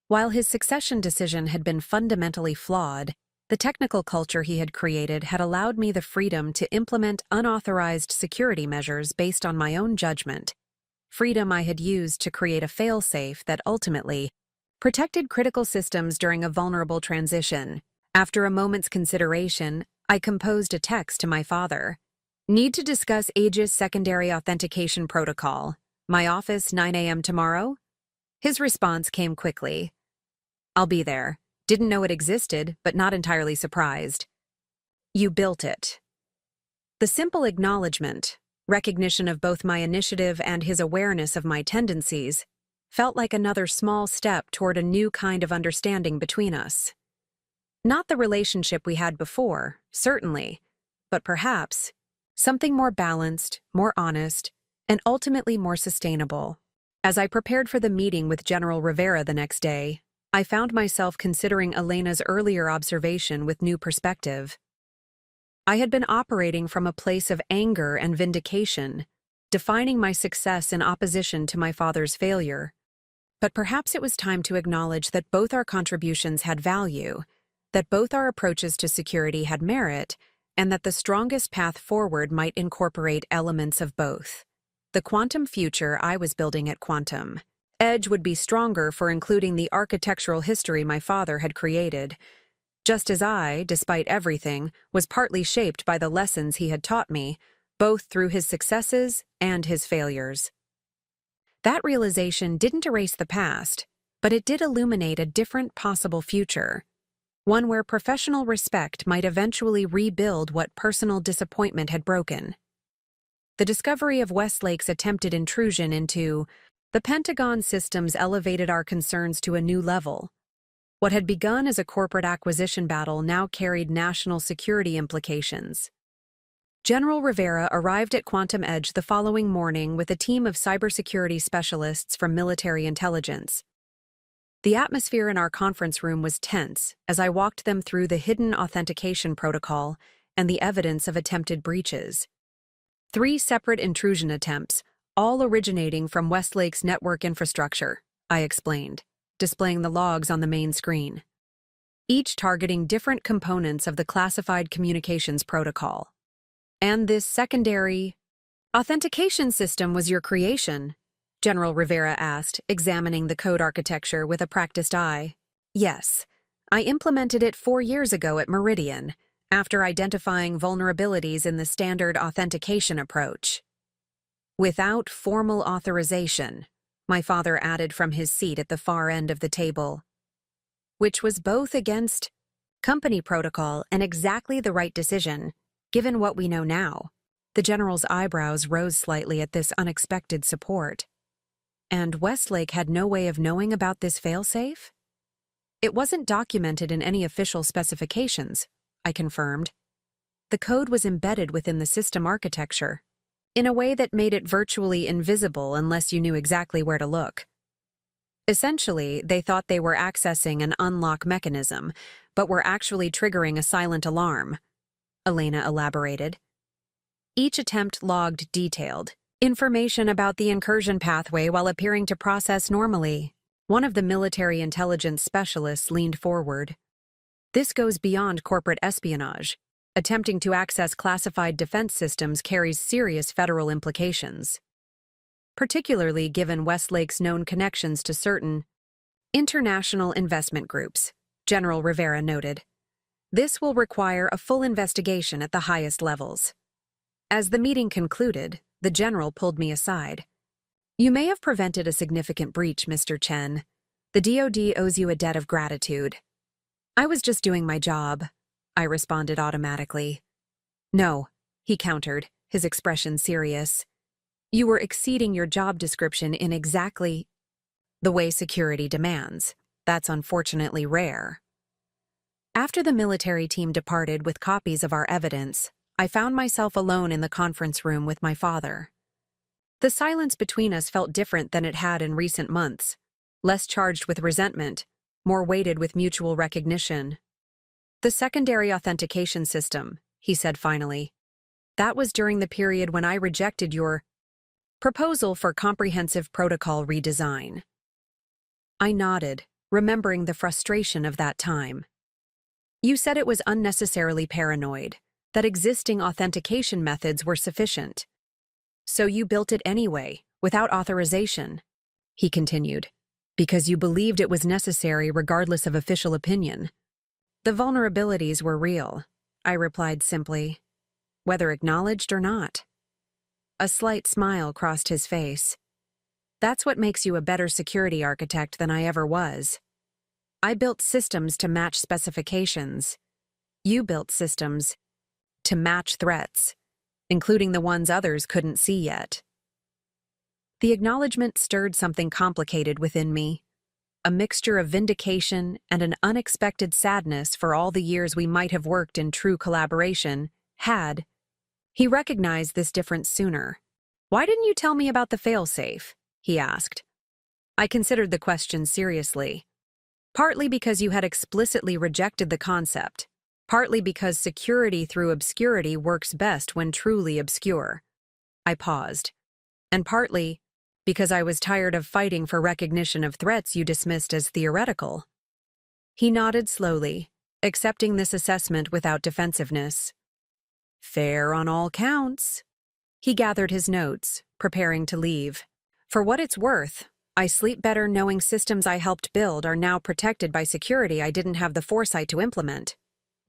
While his succession decision had been fundamentally flawed, the technical culture he had created had allowed me the freedom to implement unauthorized security measures based on my own judgment. Freedom I had used to create a failsafe that ultimately protected critical systems during a vulnerable transition. After a moment's consideration, I composed a text to my father. Need to discuss Aegis secondary authentication protocol. My office, 9 a.m. tomorrow? His response came quickly. I'll be there. Didn't know it existed, but not entirely surprised. You built it. The simple acknowledgement, recognition of both my initiative and his awareness of my tendencies, felt like another small step toward a new kind of understanding between us. Not the relationship we had before, certainly, but perhaps something more balanced, more honest, and ultimately more sustainable. As I prepared for the meeting with General Rivera the next day, I found myself considering Elena's earlier observation with new perspective. I had been operating from a place of anger and vindication, defining my success in opposition to my father's failure. But perhaps it was time to acknowledge that both our contributions had value, that both our approaches to security had merit, and that the strongest path forward might incorporate elements of both. The quantum future I was building at Quantum Edge would be stronger for including the architectural history my father had created, just as I, despite everything, was partly shaped by the lessons he had taught me, both through his successes and his failures. That realization didn't erase the past, but it did illuminate a different possible future. one where professional respect might eventually rebuild what personal disappointment had broken. The discovery of Westlake's attempted intrusion into the Pentagon systems elevated our concerns to a new level. What had begun as a corporate acquisition battle now carried national security implications. General Rivera arrived at Quantum Edge the following morning with a team of cybersecurity specialists from military intelligence. The atmosphere in our conference room was tense as I walked them through the hidden authentication protocol and the evidence of attempted breaches. 3 separate intrusion attempts, all originating from Westlake's network infrastructure, I explained, displaying the logs on the main screen. Each targeting different components of the classified communications protocol. And this secondary authentication system was your creation? General Rivera asked, examining the code architecture with a practiced eye. Yes, I implemented it 4 years ago at Meridian, after identifying vulnerabilities in the standard authentication approach. Without formal authorization, my father added from his seat at the far end of the table, which was both against company protocol and exactly the right decision, given what we know now. The general's eyebrows rose slightly at this unexpected support. And Westlake had no way of knowing about this failsafe? It wasn't documented in any official specifications, I confirmed. The code was embedded within the system architecture, in a way that made it virtually invisible unless you knew exactly where to look. Essentially, they thought they were accessing an unlock mechanism, but were actually triggering a silent alarm, Elena elaborated. Each attempt logged detailed information about the incursion pathway while appearing to process normally. One of the military intelligence specialists leaned forward. This goes beyond corporate espionage. Attempting to access classified defense systems carries serious federal implications, particularly given Westlake's known connections to certain international investment groups, General Rivera noted. This will require a full investigation at the highest levels. As the meeting concluded, the general pulled me aside. You may have prevented a significant breach, Mr. Chen. The DoD owes you a debt of gratitude. I was just doing my job, I responded automatically. No, he countered, his expression serious. You were exceeding your job description in exactly the way security demands. That's unfortunately rare. After the military team departed with copies of our evidence, I found myself alone in the conference room with my father. The silence between us felt different than it had in recent months, less charged with resentment, more weighted with mutual recognition. The secondary authentication system, he said finally. That was during the period when I rejected your proposal for comprehensive protocol redesign. I nodded, remembering the frustration of that time. You said it was unnecessarily paranoid, that existing authentication methods were sufficient. So you built it anyway, without authorization, he continued, because you believed it was necessary regardless of official opinion. The vulnerabilities were real, I replied simply, whether acknowledged or not. A slight smile crossed his face. That's what makes you a better security architect than I ever was. I built systems to match specifications. You built systems to match threats, including the ones others couldn't see yet. The acknowledgement stirred something complicated within me, a mixture of vindication and an unexpected sadness for all the years we might have worked in true collaboration, had he recognized this difference sooner. Why didn't you tell me about the failsafe? He asked. I considered the question seriously, partly because you had explicitly rejected the concept, partly because security through obscurity works best when truly obscure. I paused. And partly because I was tired of fighting for recognition of threats you dismissed as theoretical. He nodded slowly, accepting this assessment without defensiveness. Fair on all counts. He gathered his notes, preparing to leave. For what it's worth, I sleep better knowing systems I helped build are now protected by security I didn't have the foresight to implement.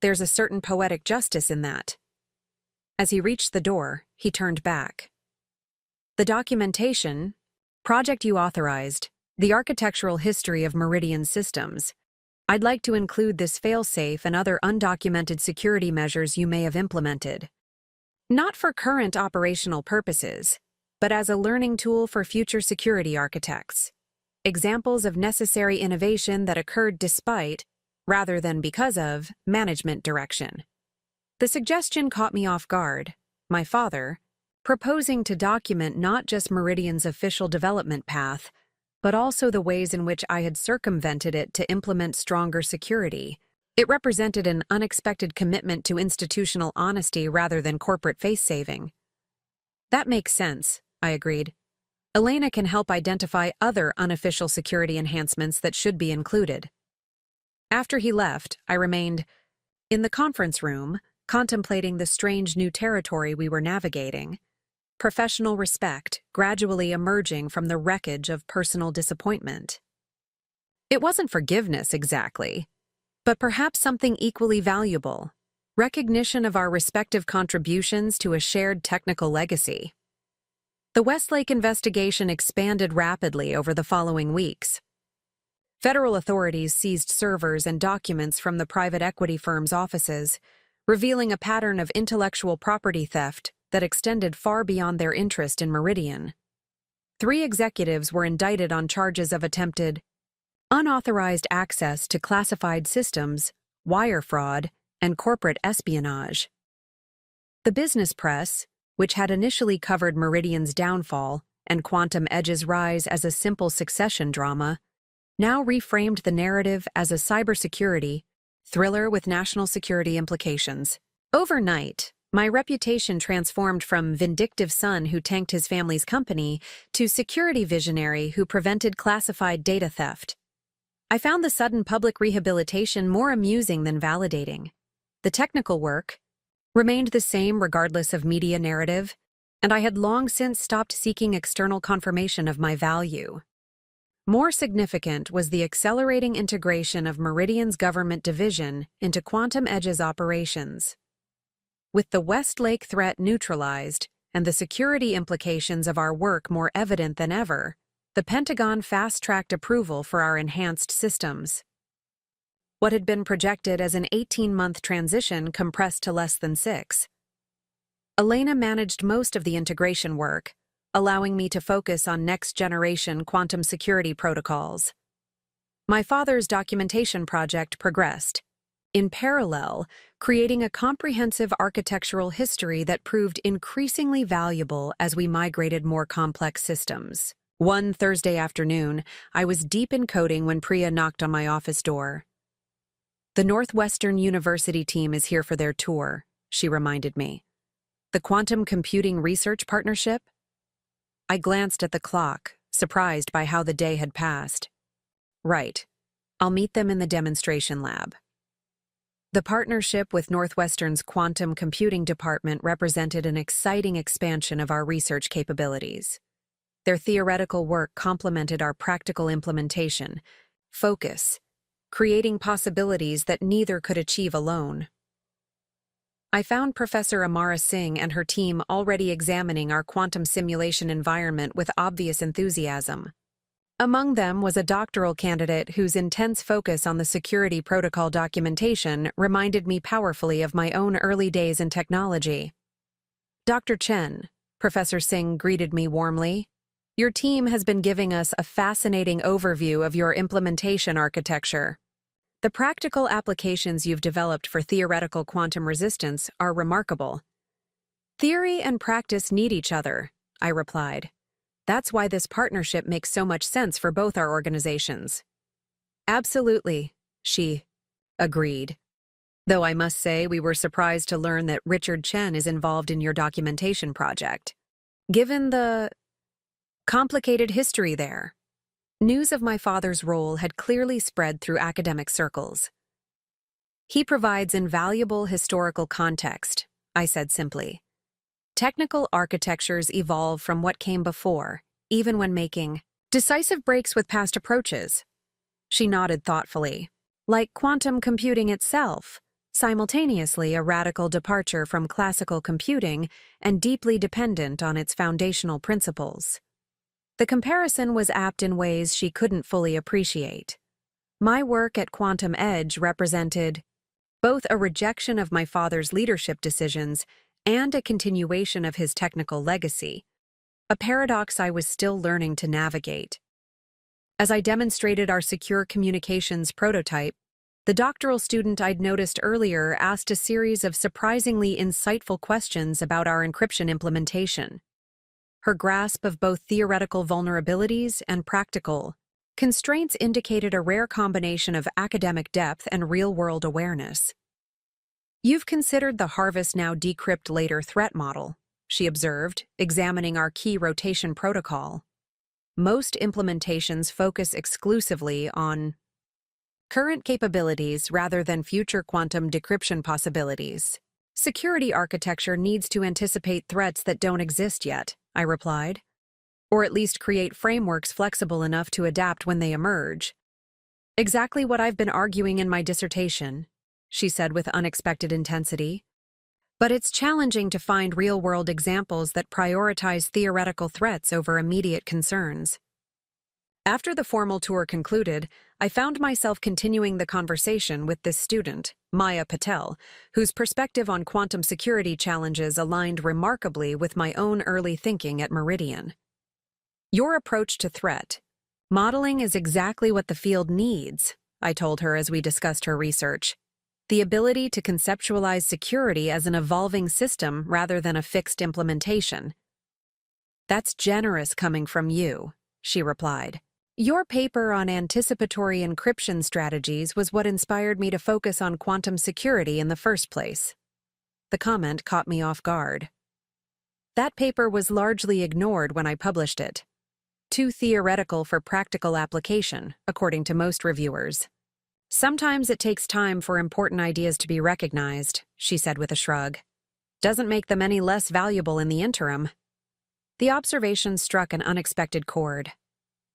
There's a certain poetic justice in that. As he reached the door, he turned back. The project you authorized, the architectural history of Meridian systems. I'd like to include this failsafe and other undocumented security measures you may have implemented. Not for current operational purposes, but as a learning tool for future security architects. Examples of necessary innovation that occurred despite, rather than because of, management direction. The suggestion caught me off guard. My father, proposing to document not just Meridian's official development path, but also the ways in which I had circumvented it to implement stronger security. It represented an unexpected commitment to institutional honesty rather than corporate face-saving. That makes sense, I agreed. Elena can help identify other unofficial security enhancements that should be included. After he left, I remained in the conference room, contemplating the strange new territory we were navigating, professional respect gradually emerging from the wreckage of personal disappointment. It wasn't forgiveness exactly, but perhaps something equally valuable, recognition of our respective contributions to a shared technical legacy. The Westlake investigation expanded rapidly over the following weeks. Federal authorities seized servers and documents from the private equity firm's offices, revealing a pattern of intellectual property theft that extended far beyond their interest in Meridian. 3 executives were indicted on charges of attempted unauthorized access to classified systems, wire fraud, and corporate espionage. The business press, which had initially covered Meridian's downfall and Quantum Edge's rise as a simple succession drama, now reframed the narrative as a cybersecurity thriller with national security implications. Overnight, my reputation transformed from vindictive son who tanked his family's company to security visionary who prevented classified data theft. I found the sudden public rehabilitation more amusing than validating. The technical work remained the same regardless of media narrative, and I had long since stopped seeking external confirmation of my value. More significant was the accelerating integration of Meridian's government division into Quantum Edge's operations. With the Westlake threat neutralized and the security implications of our work more evident than ever, the Pentagon fast-tracked approval for our enhanced systems. What had been projected as an 18-month transition compressed to less than 6. Elena managed most of the integration work, allowing me to focus on next-generation quantum security protocols. My father's documentation project progressed, in parallel, creating a comprehensive architectural history that proved increasingly valuable as we migrated more complex systems. One Thursday afternoon, I was deep in coding when Priya knocked on my office door. "The Northwestern University team is here for their tour," she reminded me. "The Quantum Computing Research Partnership?" I glanced at the clock, surprised by how the day had passed. "Right. I'll meet them in the demonstration lab." The partnership with Northwestern's Quantum Computing Department represented an exciting expansion of our research capabilities. Their theoretical work complemented our practical implementation, focus, creating possibilities that neither could achieve alone. I found Professor Amara Singh and her team already examining our quantum simulation environment with obvious enthusiasm. Among them was a doctoral candidate whose intense focus on the security protocol documentation reminded me powerfully of my own early days in technology. "Dr. Chen," Professor Singh greeted me warmly, "your team has been giving us a fascinating overview of your implementation architecture. The practical applications you've developed for theoretical quantum resistance are remarkable." "Theory and practice need each other," I replied. "That's why this partnership makes so much sense for both our organizations." "Absolutely," she agreed. Though I must say we were surprised to learn that Richard Chen is involved in your documentation project. Given the complicated history there, news of my father's role had clearly spread through academic circles. "He provides invaluable historical context," I said simply. "Technical architectures evolve from what came before, even when making decisive breaks with past approaches." She nodded thoughtfully. "Like quantum computing itself, simultaneously a radical departure from classical computing and deeply dependent on its foundational principles." The comparison was apt in ways she couldn't fully appreciate. My work at Quantum Edge represented both a rejection of my father's leadership decisions and a continuation of his technical legacy, a paradox I was still learning to navigate. As I demonstrated our secure communications prototype, the doctoral student I'd noticed earlier asked a series of surprisingly insightful questions about our encryption implementation. Her grasp of both theoretical vulnerabilities and practical constraints indicated a rare combination of academic depth and real-world awareness. "You've considered the harvest now decrypt later threat model," she observed, examining our key rotation protocol. "Most implementations focus exclusively on current capabilities rather than future quantum decryption possibilities. Security architecture needs to anticipate threats that don't exist yet," I replied, "or at least create frameworks flexible enough to adapt when they emerge." "Exactly what I've been arguing in my dissertation," she said with unexpected intensity. "But it's challenging to find real-world examples that prioritize theoretical threats over immediate concerns." After the formal tour concluded, I found myself continuing the conversation with this student, Maya Patel, whose perspective on quantum security challenges aligned remarkably with my own early thinking at Meridian. "Your approach to threat modeling is exactly what the field needs," I told her as we discussed her research. "The ability to conceptualize security as an evolving system rather than a fixed implementation." "That's generous coming from you," she replied. "Your paper on anticipatory encryption strategies was what inspired me to focus on quantum security in the first place." The comment caught me off guard. "That paper was largely ignored when I published it. Too theoretical for practical application, according to most reviewers." "Sometimes it takes time for important ideas to be recognized," she said with a shrug. "Doesn't make them any less valuable in the interim." The observation struck an unexpected chord.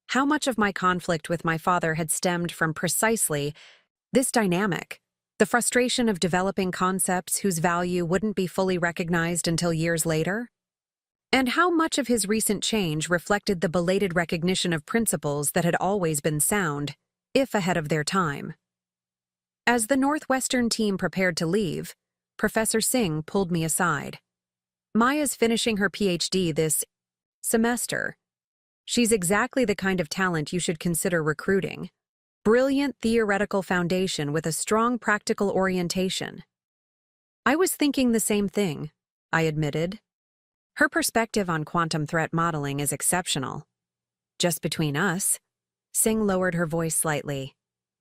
How much of my conflict with my father had stemmed from precisely this dynamic, the frustration of developing concepts whose value wouldn't be fully recognized until years later? And how much of his recent change reflected the belated recognition of principles that had always been sound, if ahead of their time? As the Northwestern team prepared to leave, Professor Singh pulled me aside. "Maya's finishing her PhD this semester. She's exactly the kind of talent you should consider recruiting. Brilliant theoretical foundation with a strong practical orientation." "I was thinking the same thing," I admitted. "Her perspective on quantum threat modeling is exceptional." "Just between us," Singh lowered her voice slightly,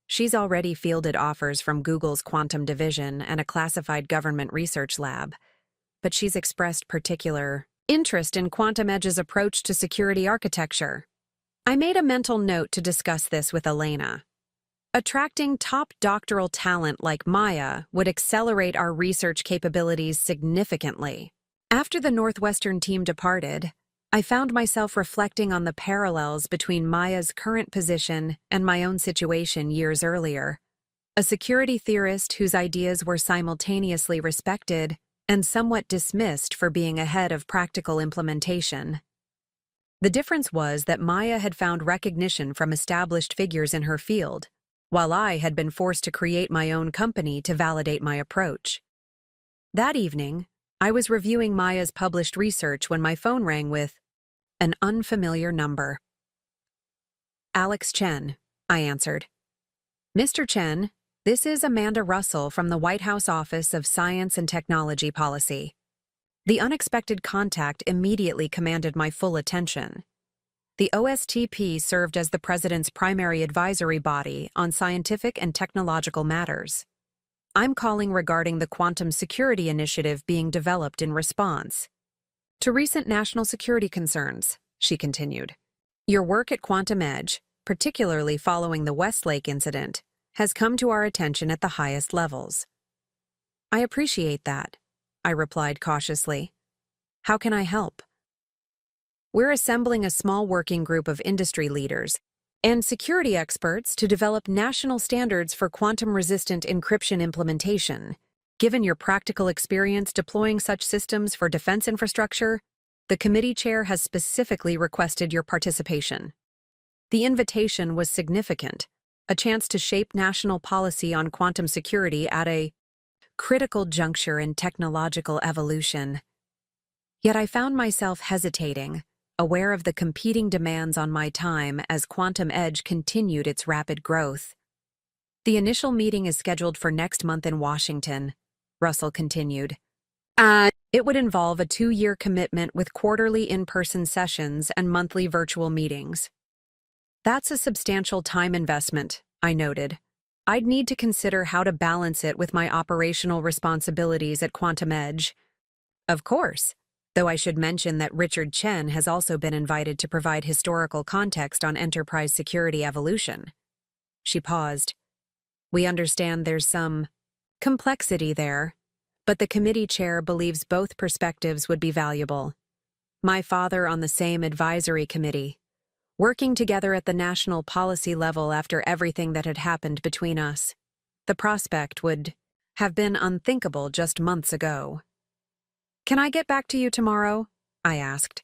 "she's already fielded offers from Google's quantum division and a classified government research lab, but she's expressed particular interest in Quantum Edge's approach to security architecture." I made a mental note to discuss this with Elena. Attracting top doctoral talent like Maya would accelerate our research capabilities significantly. After the Northwestern team departed, I found myself reflecting on the parallels between Maya's current position and my own situation years earlier. A security theorist whose ideas were simultaneously respected and somewhat dismissed for being ahead of practical implementation. The difference was that Maya had found recognition from established figures in her field, while I had been forced to create my own company to validate my approach. That evening, I was reviewing Maya's published research when my phone rang with an unfamiliar number. "Alex Chen," I answered. "Mr. Chen, this is Amanda Russell from the White House Office of Science and Technology Policy." The unexpected contact immediately commanded my full attention. The OSTP served as the President's primary advisory body on scientific and technological matters. "I'm calling regarding the quantum security initiative being developed in response to recent national security concerns," she continued. "Your work at Quantum Edge, particularly following the Westlake incident, has come to our attention at the highest levels." "I appreciate that," I replied cautiously. "How can I help?" "We're assembling a small working group of industry leaders and security experts to develop national standards for quantum-resistant encryption implementation. Given your practical experience deploying such systems for defense infrastructure, the committee chair has specifically requested your participation." The invitation was significant, a chance to shape national policy on quantum security at a critical juncture in technological evolution. Yet I found myself hesitating, aware of the competing demands on my time as Quantum Edge continued its rapid growth. The initial meeting is scheduled for next month in Washington, Russell continued. It would involve a 2-year commitment with quarterly in-person sessions and monthly virtual meetings. That's a substantial time investment, I noted. I'd need to consider how to balance it with my operational responsibilities at Quantum Edge. Of course, though I should mention that Richard Chen has also been invited to provide historical context on enterprise security evolution. She paused. We understand there's some complexity there, but the committee chair believes both perspectives would be valuable. My father on the same advisory committee, working together at the national policy level after everything that had happened between us. The prospect would have been unthinkable just months ago. Can I get back to you tomorrow? I asked.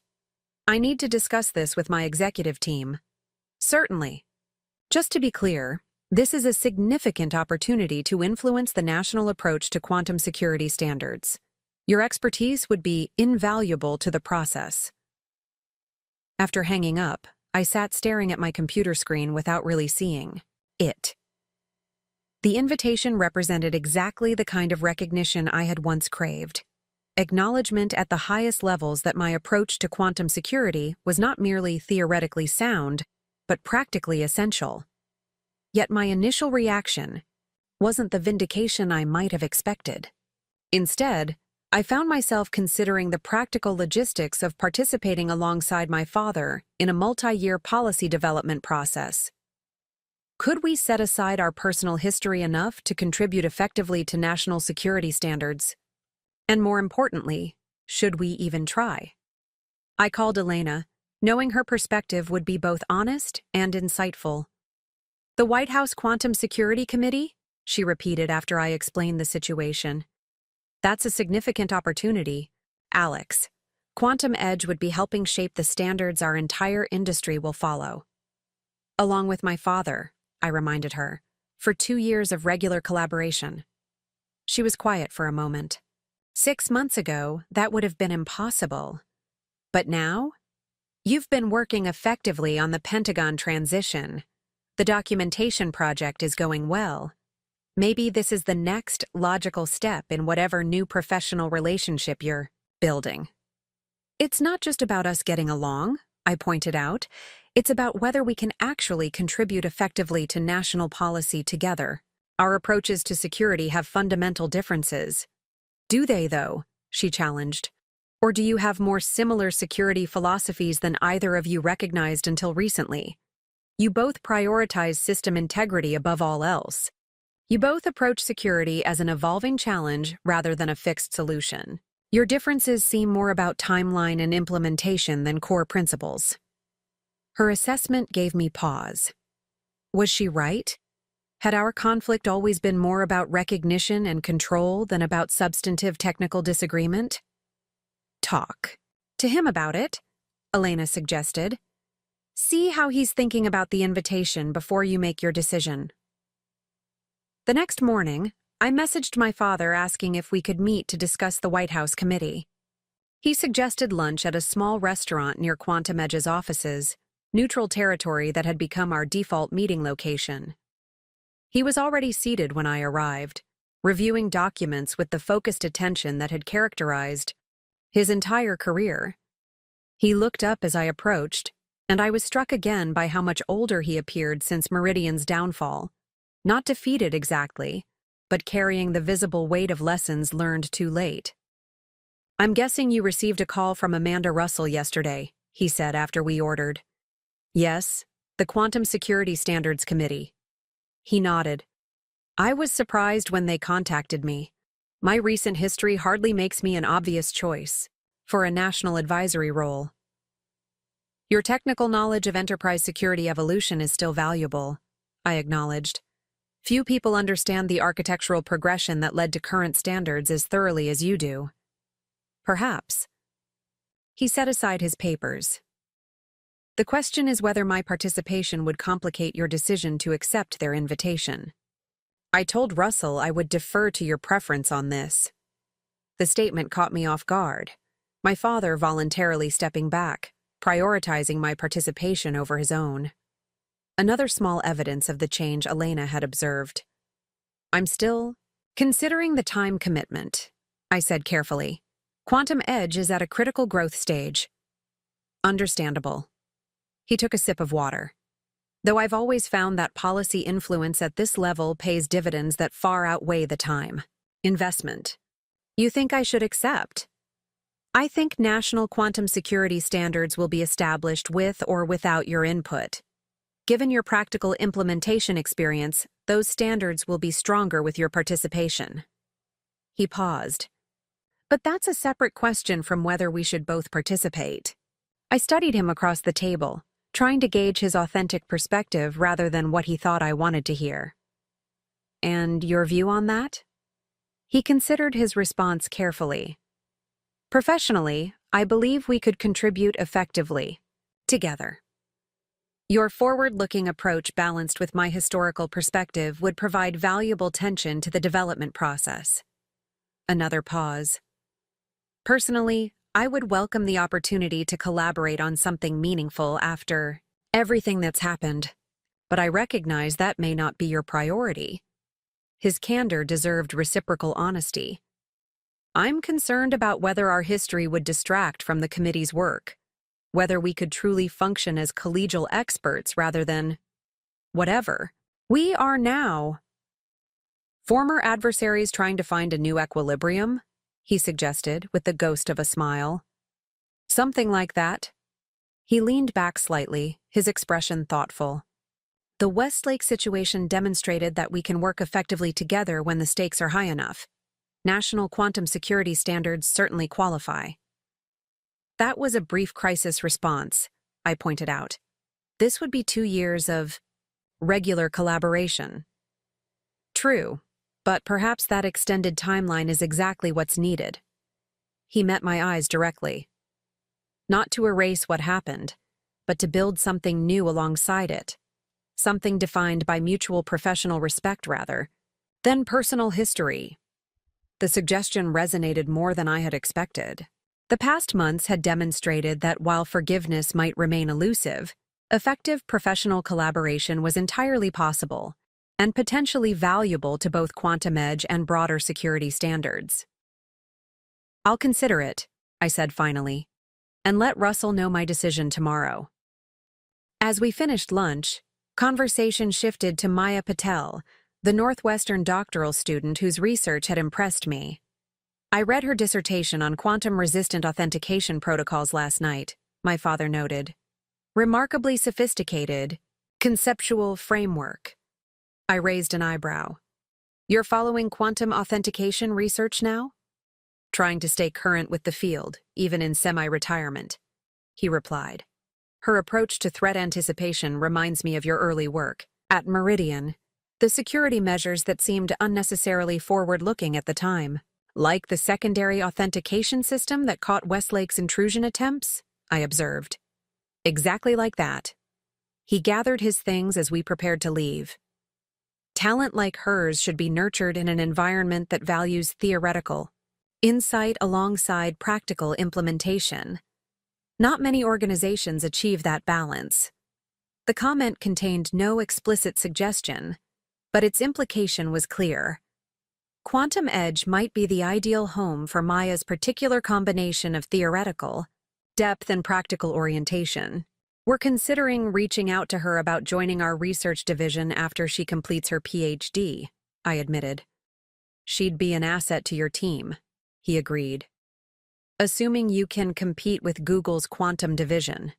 I need to discuss this with my executive team. Certainly. Just to be clear, this is a significant opportunity to influence the national approach to quantum security standards. Your expertise would be invaluable to the process. After hanging up, I sat staring at my computer screen without really seeing it. The invitation represented exactly the kind of recognition I had once craved. Acknowledgement at the highest levels that my approach to quantum security was not merely theoretically sound, but practically essential. Yet my initial reaction wasn't the vindication I might have expected. Instead, I found myself considering the practical logistics of participating alongside my father in a multi-year policy development process. Could we set aside our personal history enough to contribute effectively to national security standards? And more importantly, should we even try? I called Elena, knowing her perspective would be both honest and insightful. The White House Quantum Security Committee? She repeated after I explained the situation. That's a significant opportunity, Alex. Quantum Edge would be helping shape the standards our entire industry will follow. Along with my father, I reminded her, for 2 years of regular collaboration. She was quiet for a moment. 6 months ago, that would have been impossible. But now? You've been working effectively on the Pentagon transition. The documentation project is going well. Maybe this is the next logical step in whatever new professional relationship you're building. It's not just about us getting along, I pointed out. It's about whether we can actually contribute effectively to national policy together. Our approaches to security have fundamental differences. Do they, though? She challenged. Or do you have more similar security philosophies than either of you recognized until recently? You both prioritize system integrity above all else. You both approach security as an evolving challenge rather than a fixed solution. Your differences seem more about timeline and implementation than core principles. Her assessment gave me pause. Was she right? Had our conflict always been more about recognition and control than about substantive technical disagreement? Talk to him about it, Elena suggested. See how he's thinking about the invitation before you make your decision. The next morning, I messaged my father asking if we could meet to discuss the White House committee. He suggested lunch at a small restaurant near Quantum Edge's offices, neutral territory that had become our default meeting location. He was already seated when I arrived, reviewing documents with the focused attention that had characterized his entire career. He looked up as I approached, and I was struck again by how much older he appeared since Meridian's downfall. Not defeated exactly, but carrying the visible weight of lessons learned too late. I'm guessing you received a call from Amanda Russell yesterday, he said after we ordered. Yes, the Quantum Security Standards Committee. He nodded. I was surprised when they contacted me. My recent history hardly makes me an obvious choice for a national advisory role. Your technical knowledge of enterprise security evolution is still valuable, I acknowledged. Few people understand the architectural progression that led to current standards as thoroughly as you do. Perhaps. He set aside his papers. The question is whether my participation would complicate your decision to accept their invitation. I told Russell I would defer to your preference on this. The statement caught me off guard, my father voluntarily stepping back, prioritizing my participation over his own. Another small evidence of the change Elena had observed. I'm still considering the time commitment, I said carefully. Quantum Edge is at a critical growth stage. Understandable. He took a sip of water. Though I've always found that policy influence at this level pays dividends that far outweigh the time investment. You think I should accept? I think national quantum security standards will be established with or without your input. Given your practical implementation experience, those standards will be stronger with your participation. He paused. But that's a separate question from whether we should both participate. I studied him across the table, trying to gauge his authentic perspective rather than what he thought I wanted to hear. And your view on that? He considered his response carefully. Professionally, I believe we could contribute effectively, together. Your forward-looking approach balanced with my historical perspective would provide valuable tension to the development process. Another pause. Personally, I would welcome the opportunity to collaborate on something meaningful after everything that's happened, but I recognize that may not be your priority. His candor deserved reciprocal honesty. I'm concerned about whether our history would distract from the committee's work, whether we could truly function as collegial experts rather than whatever. We are now. Former adversaries trying to find a new equilibrium? He suggested, with the ghost of a smile. Something like that. He leaned back slightly, his expression thoughtful. The Westlake situation demonstrated that we can work effectively together when the stakes are high enough. National quantum security standards certainly qualify. That was a brief crisis response, I pointed out. This would be 2 years of regular collaboration. True, but perhaps that extended timeline is exactly what's needed. He met my eyes directly. Not to erase what happened, but to build something new alongside it. Something defined by mutual professional respect rather than personal history. The suggestion resonated more than I had expected. The past months had demonstrated that while forgiveness might remain elusive, effective professional collaboration was entirely possible and potentially valuable to both Quantum Edge and broader security standards. I'll consider it, I said finally, and let Russell know my decision tomorrow. As we finished lunch, conversation shifted to Maya Patel, the Northwestern doctoral student whose research had impressed me. I read her dissertation on quantum-resistant authentication protocols last night, my father noted. Remarkably sophisticated, conceptual framework. I raised an eyebrow. You're following quantum authentication research now? Trying to stay current with the field, even in semi-retirement, he replied. Her approach to threat anticipation reminds me of your early work. At Meridian, the security measures that seemed unnecessarily forward-looking at the time. Like the secondary authentication system that caught Westlake's intrusion attempts, I observed. Exactly like that. He gathered his things as we prepared to leave. Talent like hers should be nurtured in an environment that values theoretical insight alongside practical implementation. Not many organizations achieve that balance. The comment contained no explicit suggestion, but its implication was clear. Quantum Edge might be the ideal home for Maya's particular combination of theoretical depth and practical orientation. We're considering reaching out to her about joining our research division after she completes her PhD, I admitted. She'd be an asset to your team, he agreed. Assuming you can compete with Google's quantum division.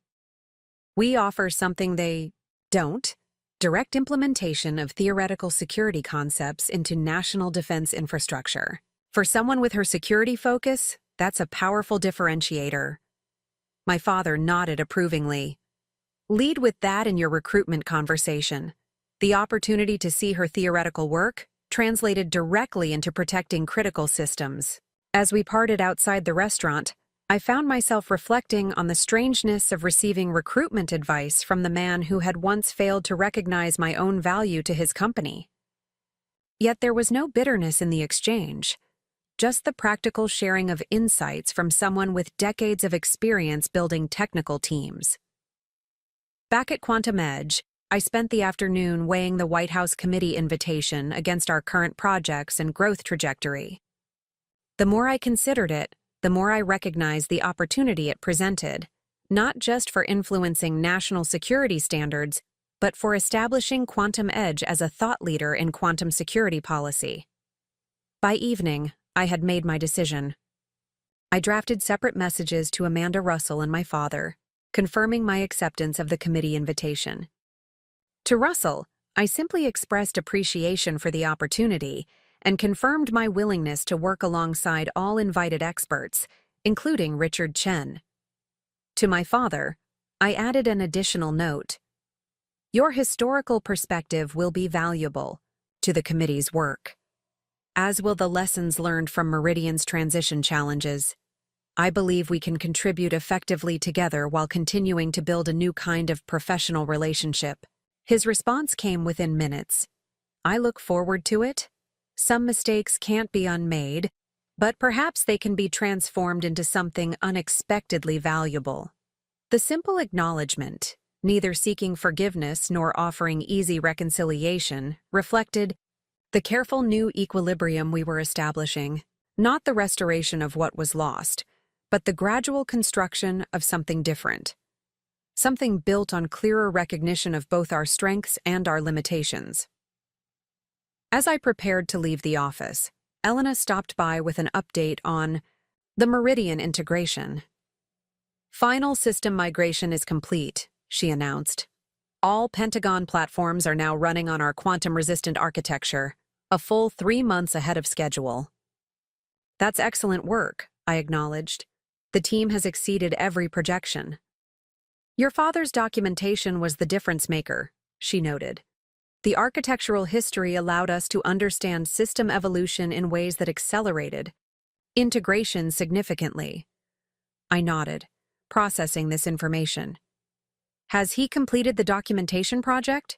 We offer something they don't. Direct implementation of theoretical security concepts into national defense infrastructure. For someone with her security focus, that's a powerful differentiator. My father nodded approvingly. Lead with that in your recruitment conversation. The opportunity to see her theoretical work translated directly into protecting critical systems. As we parted outside the restaurant, I found myself reflecting on the strangeness of receiving recruitment advice from the man who had once failed to recognize my own value to his company. Yet there was no bitterness in the exchange, just the practical sharing of insights from someone with decades of experience building technical teams. Back at Quantum Edge, I spent the afternoon weighing the White House committee invitation against our current projects and growth trajectory. The more I considered it, the more I recognized the opportunity it presented, not just for influencing national security standards, but for establishing Quantum Edge as a thought leader in quantum security policy. By evening, I had made my decision. I drafted separate messages to Amanda Russell and my father, confirming my acceptance of the committee invitation. To Russell, I simply expressed appreciation for the opportunity and confirmed my willingness to work alongside all invited experts, including Richard Chen. To my father, I added an additional note. Your historical perspective will be valuable to the committee's work, as will the lessons learned from Meridian's transition challenges. I believe we can contribute effectively together while continuing to build a new kind of professional relationship. His response came within minutes. I look forward to it. Some mistakes can't be unmade, but perhaps they can be transformed into something unexpectedly valuable. The simple acknowledgement, neither seeking forgiveness nor offering easy reconciliation, reflected the careful new equilibrium we were establishing, not the restoration of what was lost, but the gradual construction of something different. Something built on clearer recognition of both our strengths and our limitations. As I prepared to leave the office, Elena stopped by with an update on the Meridian integration. Final system migration is complete, she announced. All Pentagon platforms are now running on our quantum-resistant architecture, a full 3 months ahead of schedule. That's excellent work, I acknowledged. The team has exceeded every projection. Your father's documentation was the difference maker, she noted. The architectural history allowed us to understand system evolution in ways that accelerated integration significantly. I nodded, processing this information. Has he completed the documentation project?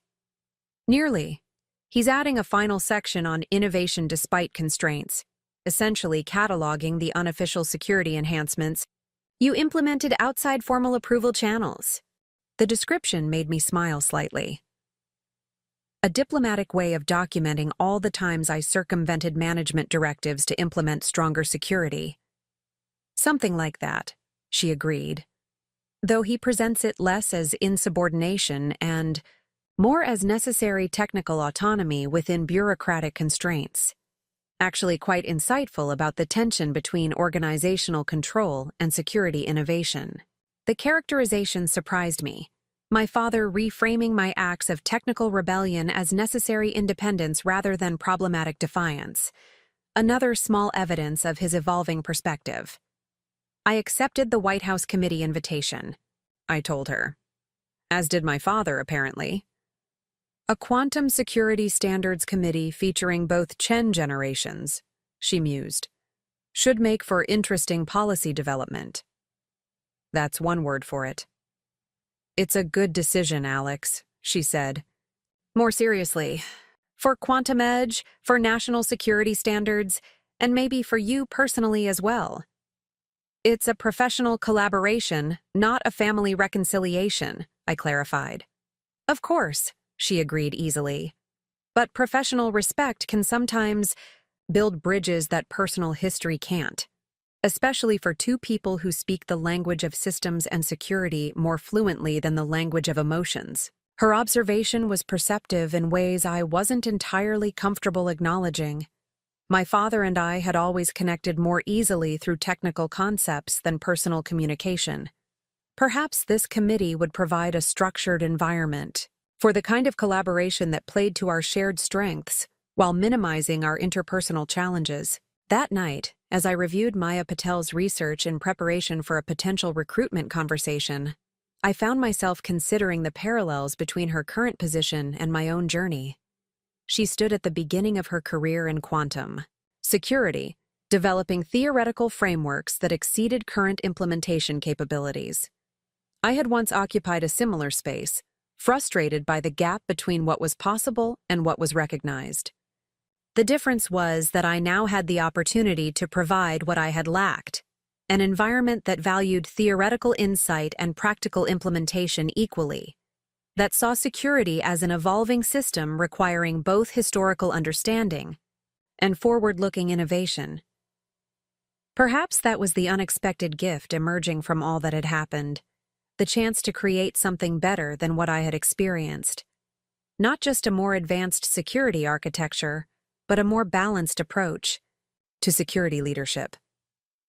Nearly. He's adding a final section on innovation despite constraints, essentially cataloging the unofficial security enhancements you implemented outside formal approval channels. The description made me smile slightly. A diplomatic way of documenting all the times I circumvented management directives to implement stronger security. Something like that, she agreed, though he presents it less as insubordination and more as necessary technical autonomy within bureaucratic constraints. Actually quite insightful about the tension between organizational control and security innovation. The characterization surprised me, my father reframing my acts of technical rebellion as necessary independence rather than problematic defiance. Another small evidence of his evolving perspective. I accepted the White House committee invitation, I told her. As did my father, apparently. A quantum security standards committee featuring both Chen generations, she mused, should make for interesting policy development. That's one word for it. It's a good decision, Alex, she said. More seriously, for Quantum Edge, for national security standards, and maybe for you personally as well. It's a professional collaboration, not a family reconciliation, I clarified. Of course, she agreed easily. But professional respect can sometimes build bridges that personal history can't, especially for two people who speak the language of systems and security more fluently than the language of emotions. Her observation was perceptive in ways I wasn't entirely comfortable acknowledging. My father and I had always connected more easily through technical concepts than personal communication. Perhaps this committee would provide a structured environment for the kind of collaboration that played to our shared strengths while minimizing our interpersonal challenges. That night, as I reviewed Maya Patel's research in preparation for a potential recruitment conversation, I found myself considering the parallels between her current position and my own journey. She stood at the beginning of her career in quantum security, developing theoretical frameworks that exceeded current implementation capabilities. I had once occupied a similar space, frustrated by the gap between what was possible and what was recognized. The difference was that I now had the opportunity to provide what I had lacked, an environment that valued theoretical insight and practical implementation equally, that saw security as an evolving system requiring both historical understanding and forward-looking innovation. Perhaps that was the unexpected gift emerging from all that had happened, the chance to create something better than what I had experienced. Not just a more advanced security architecture, but a more balanced approach to security leadership.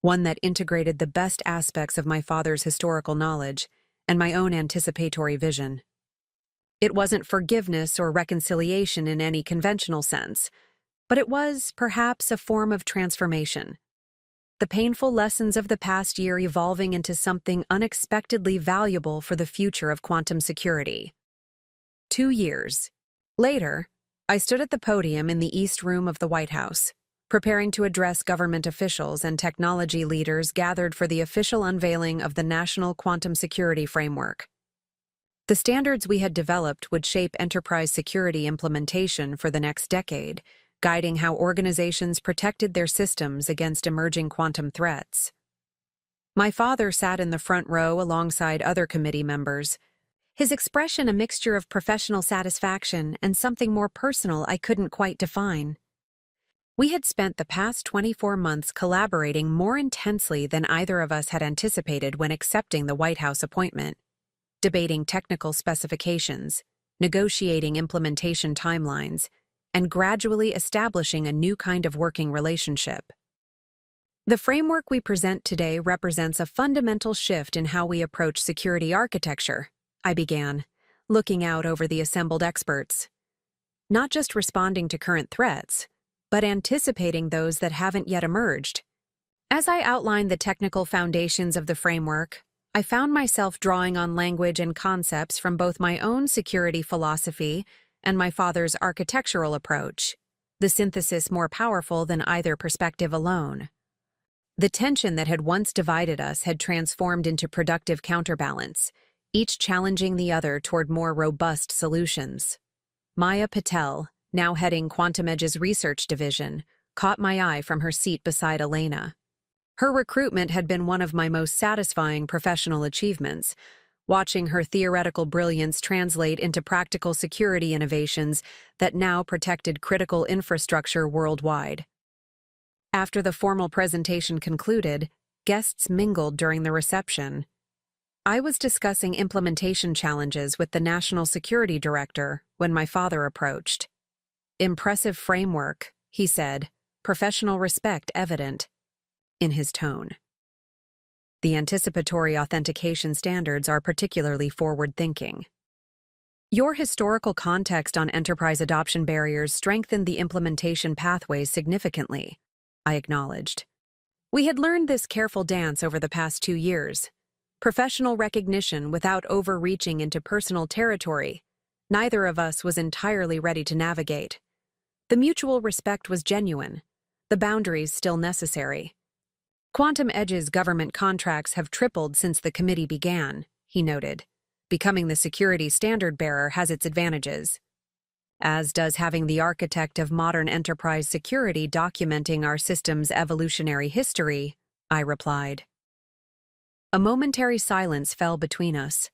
One that integrated the best aspects of my father's historical knowledge and my own anticipatory vision. It wasn't forgiveness or reconciliation in any conventional sense, but it was, perhaps, a form of transformation. The painful lessons of the past year evolving into something unexpectedly valuable for the future of quantum security. 2 years later, I stood at the podium in the East Room of the White House, preparing to address government officials and technology leaders gathered for the official unveiling of the National Quantum Security Framework. The standards we had developed would shape enterprise security implementation for the next decade, guiding how organizations protected their systems against emerging quantum threats. My father sat in the front row alongside other committee members, his expression a mixture of professional satisfaction and something more personal I couldn't quite define. We had spent the past 24 months collaborating more intensely than either of us had anticipated when accepting the White House appointment, debating technical specifications, negotiating implementation timelines, and gradually establishing a new kind of working relationship. The framework we present today represents a fundamental shift in how we approach security architecture, I began, looking out over the assembled experts. Not just responding to current threats, but anticipating those that haven't yet emerged. As I outlined the technical foundations of the framework, I found myself drawing on language and concepts from both my own security philosophy and my father's architectural approach, the synthesis more powerful than either perspective alone. The tension that had once divided us had transformed into productive counterbalance, each challenging the other toward more robust solutions. Maya Patel, now heading Quantum Edge's research division, caught my eye from her seat beside Elena. Her recruitment had been one of my most satisfying professional achievements, watching her theoretical brilliance translate into practical security innovations that now protected critical infrastructure worldwide. After the formal presentation concluded, guests mingled during the reception. I was discussing implementation challenges with the National Security Director when my father approached. "Impressive framework," he said, professional respect evident in his tone. The anticipatory authentication standards are particularly forward-thinking. Your historical context on enterprise adoption barriers strengthened the implementation pathways significantly, I acknowledged. We had learned this careful dance over the past 2 years. Professional recognition without overreaching into personal territory. Neither of us was entirely ready to navigate. The mutual respect was genuine, the boundaries still necessary. Quantum Edge's government contracts have tripled since the committee began, he noted. Becoming the security standard bearer has its advantages, as does having the architect of modern enterprise security documenting our system's evolutionary history, I replied. A momentary silence fell between us.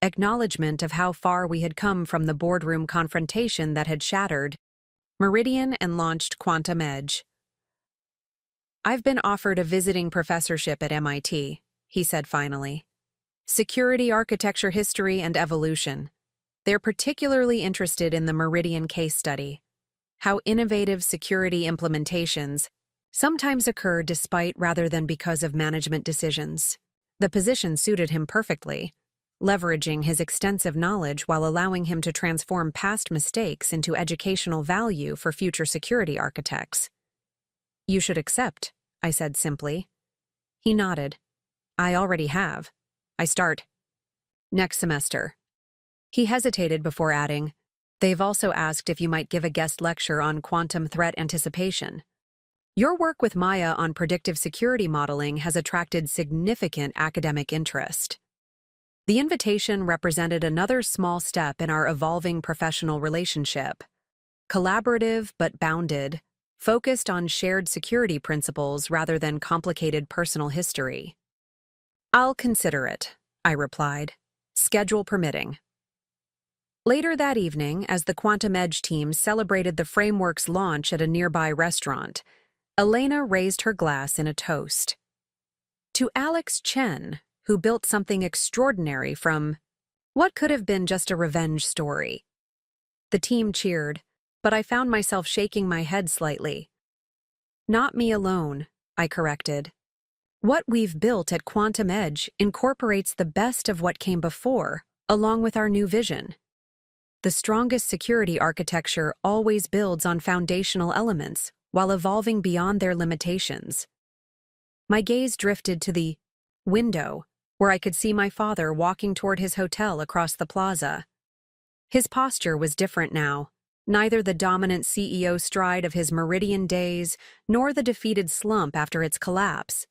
Acknowledgement of how far we had come from the boardroom confrontation that had shattered Meridian and launched Quantum Edge. "I've been offered a visiting professorship at MIT," he said finally. "Security architecture history and evolution. They're particularly interested in the Meridian case study, how innovative security implementations sometimes occur despite rather than because of management decisions." The position suited him perfectly, leveraging his extensive knowledge while allowing him to transform past mistakes into educational value for future security architects. "You should accept," I said simply. He nodded. "I already have. I start next semester." He hesitated before adding, "They've also asked if you might give a guest lecture on quantum threat anticipation." Your work with Maya on predictive security modeling has attracted significant academic interest. The invitation represented another small step in our evolving professional relationship. Collaborative but bounded, focused on shared security principles rather than complicated personal history. "I'll consider it," I replied, schedule permitting. Later that evening, as the Quantum Edge team celebrated the framework's launch at a nearby restaurant, Elena raised her glass in a toast. To Alex Chen, who built something extraordinary from what could have been just a revenge story. The team cheered, but I found myself shaking my head slightly. "Not me alone," I corrected. "What we've built at Quantum Edge incorporates the best of what came before, along with our new vision. The strongest security architecture always builds on foundational elements while evolving beyond their limitations." My gaze drifted to the window, where I could see my father walking toward his hotel across the plaza. His posture was different now, neither the dominant CEO stride of his Meridian days nor the defeated slump after its collapse.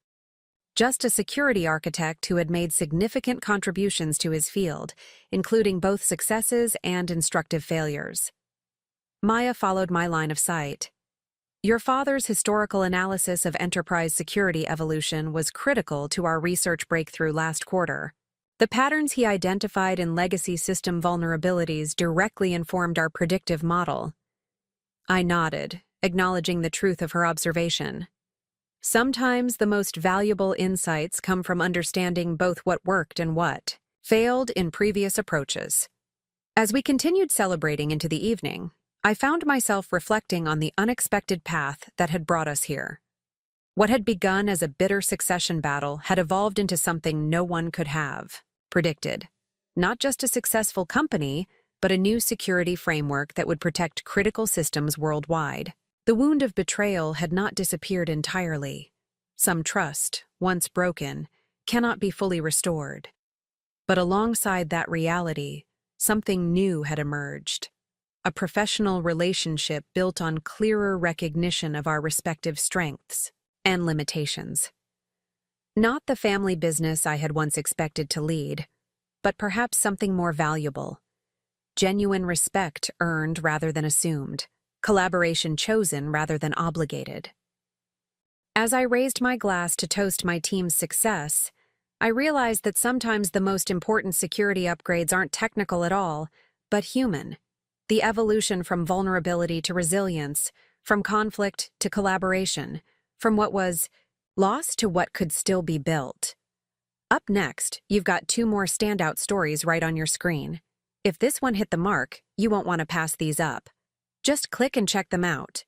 Just a security architect who had made significant contributions to his field, including both successes and instructive failures. Maya followed my line of sight. "Your father's historical analysis of enterprise security evolution was critical to our research breakthrough last quarter. The patterns he identified in legacy system vulnerabilities directly informed our predictive model." I nodded, acknowledging the truth of her observation. Sometimes the most valuable insights come from understanding both what worked and what failed in previous approaches. As we continued celebrating into the evening, I found myself reflecting on the unexpected path that had brought us here. What had begun as a bitter succession battle had evolved into something no one could have predicted. Not just a successful company, but a new security framework that would protect critical systems worldwide. The wound of betrayal had not disappeared entirely. Some trust, once broken, cannot be fully restored. But alongside that reality, something new had emerged. A professional relationship built on clearer recognition of our respective strengths and limitations. Not the family business I had once expected to lead, but perhaps something more valuable. Genuine respect earned rather than assumed. Collaboration chosen rather than obligated. As I raised my glass to toast my team's success, I realized that sometimes the most important security upgrades aren't technical at all, but human. The evolution from vulnerability to resilience, from conflict to collaboration, from what was lost to what could still be built. Up next, you've got 2 more standout stories right on your screen. If this one hit the mark, you won't want to pass these up. Just click and check them out.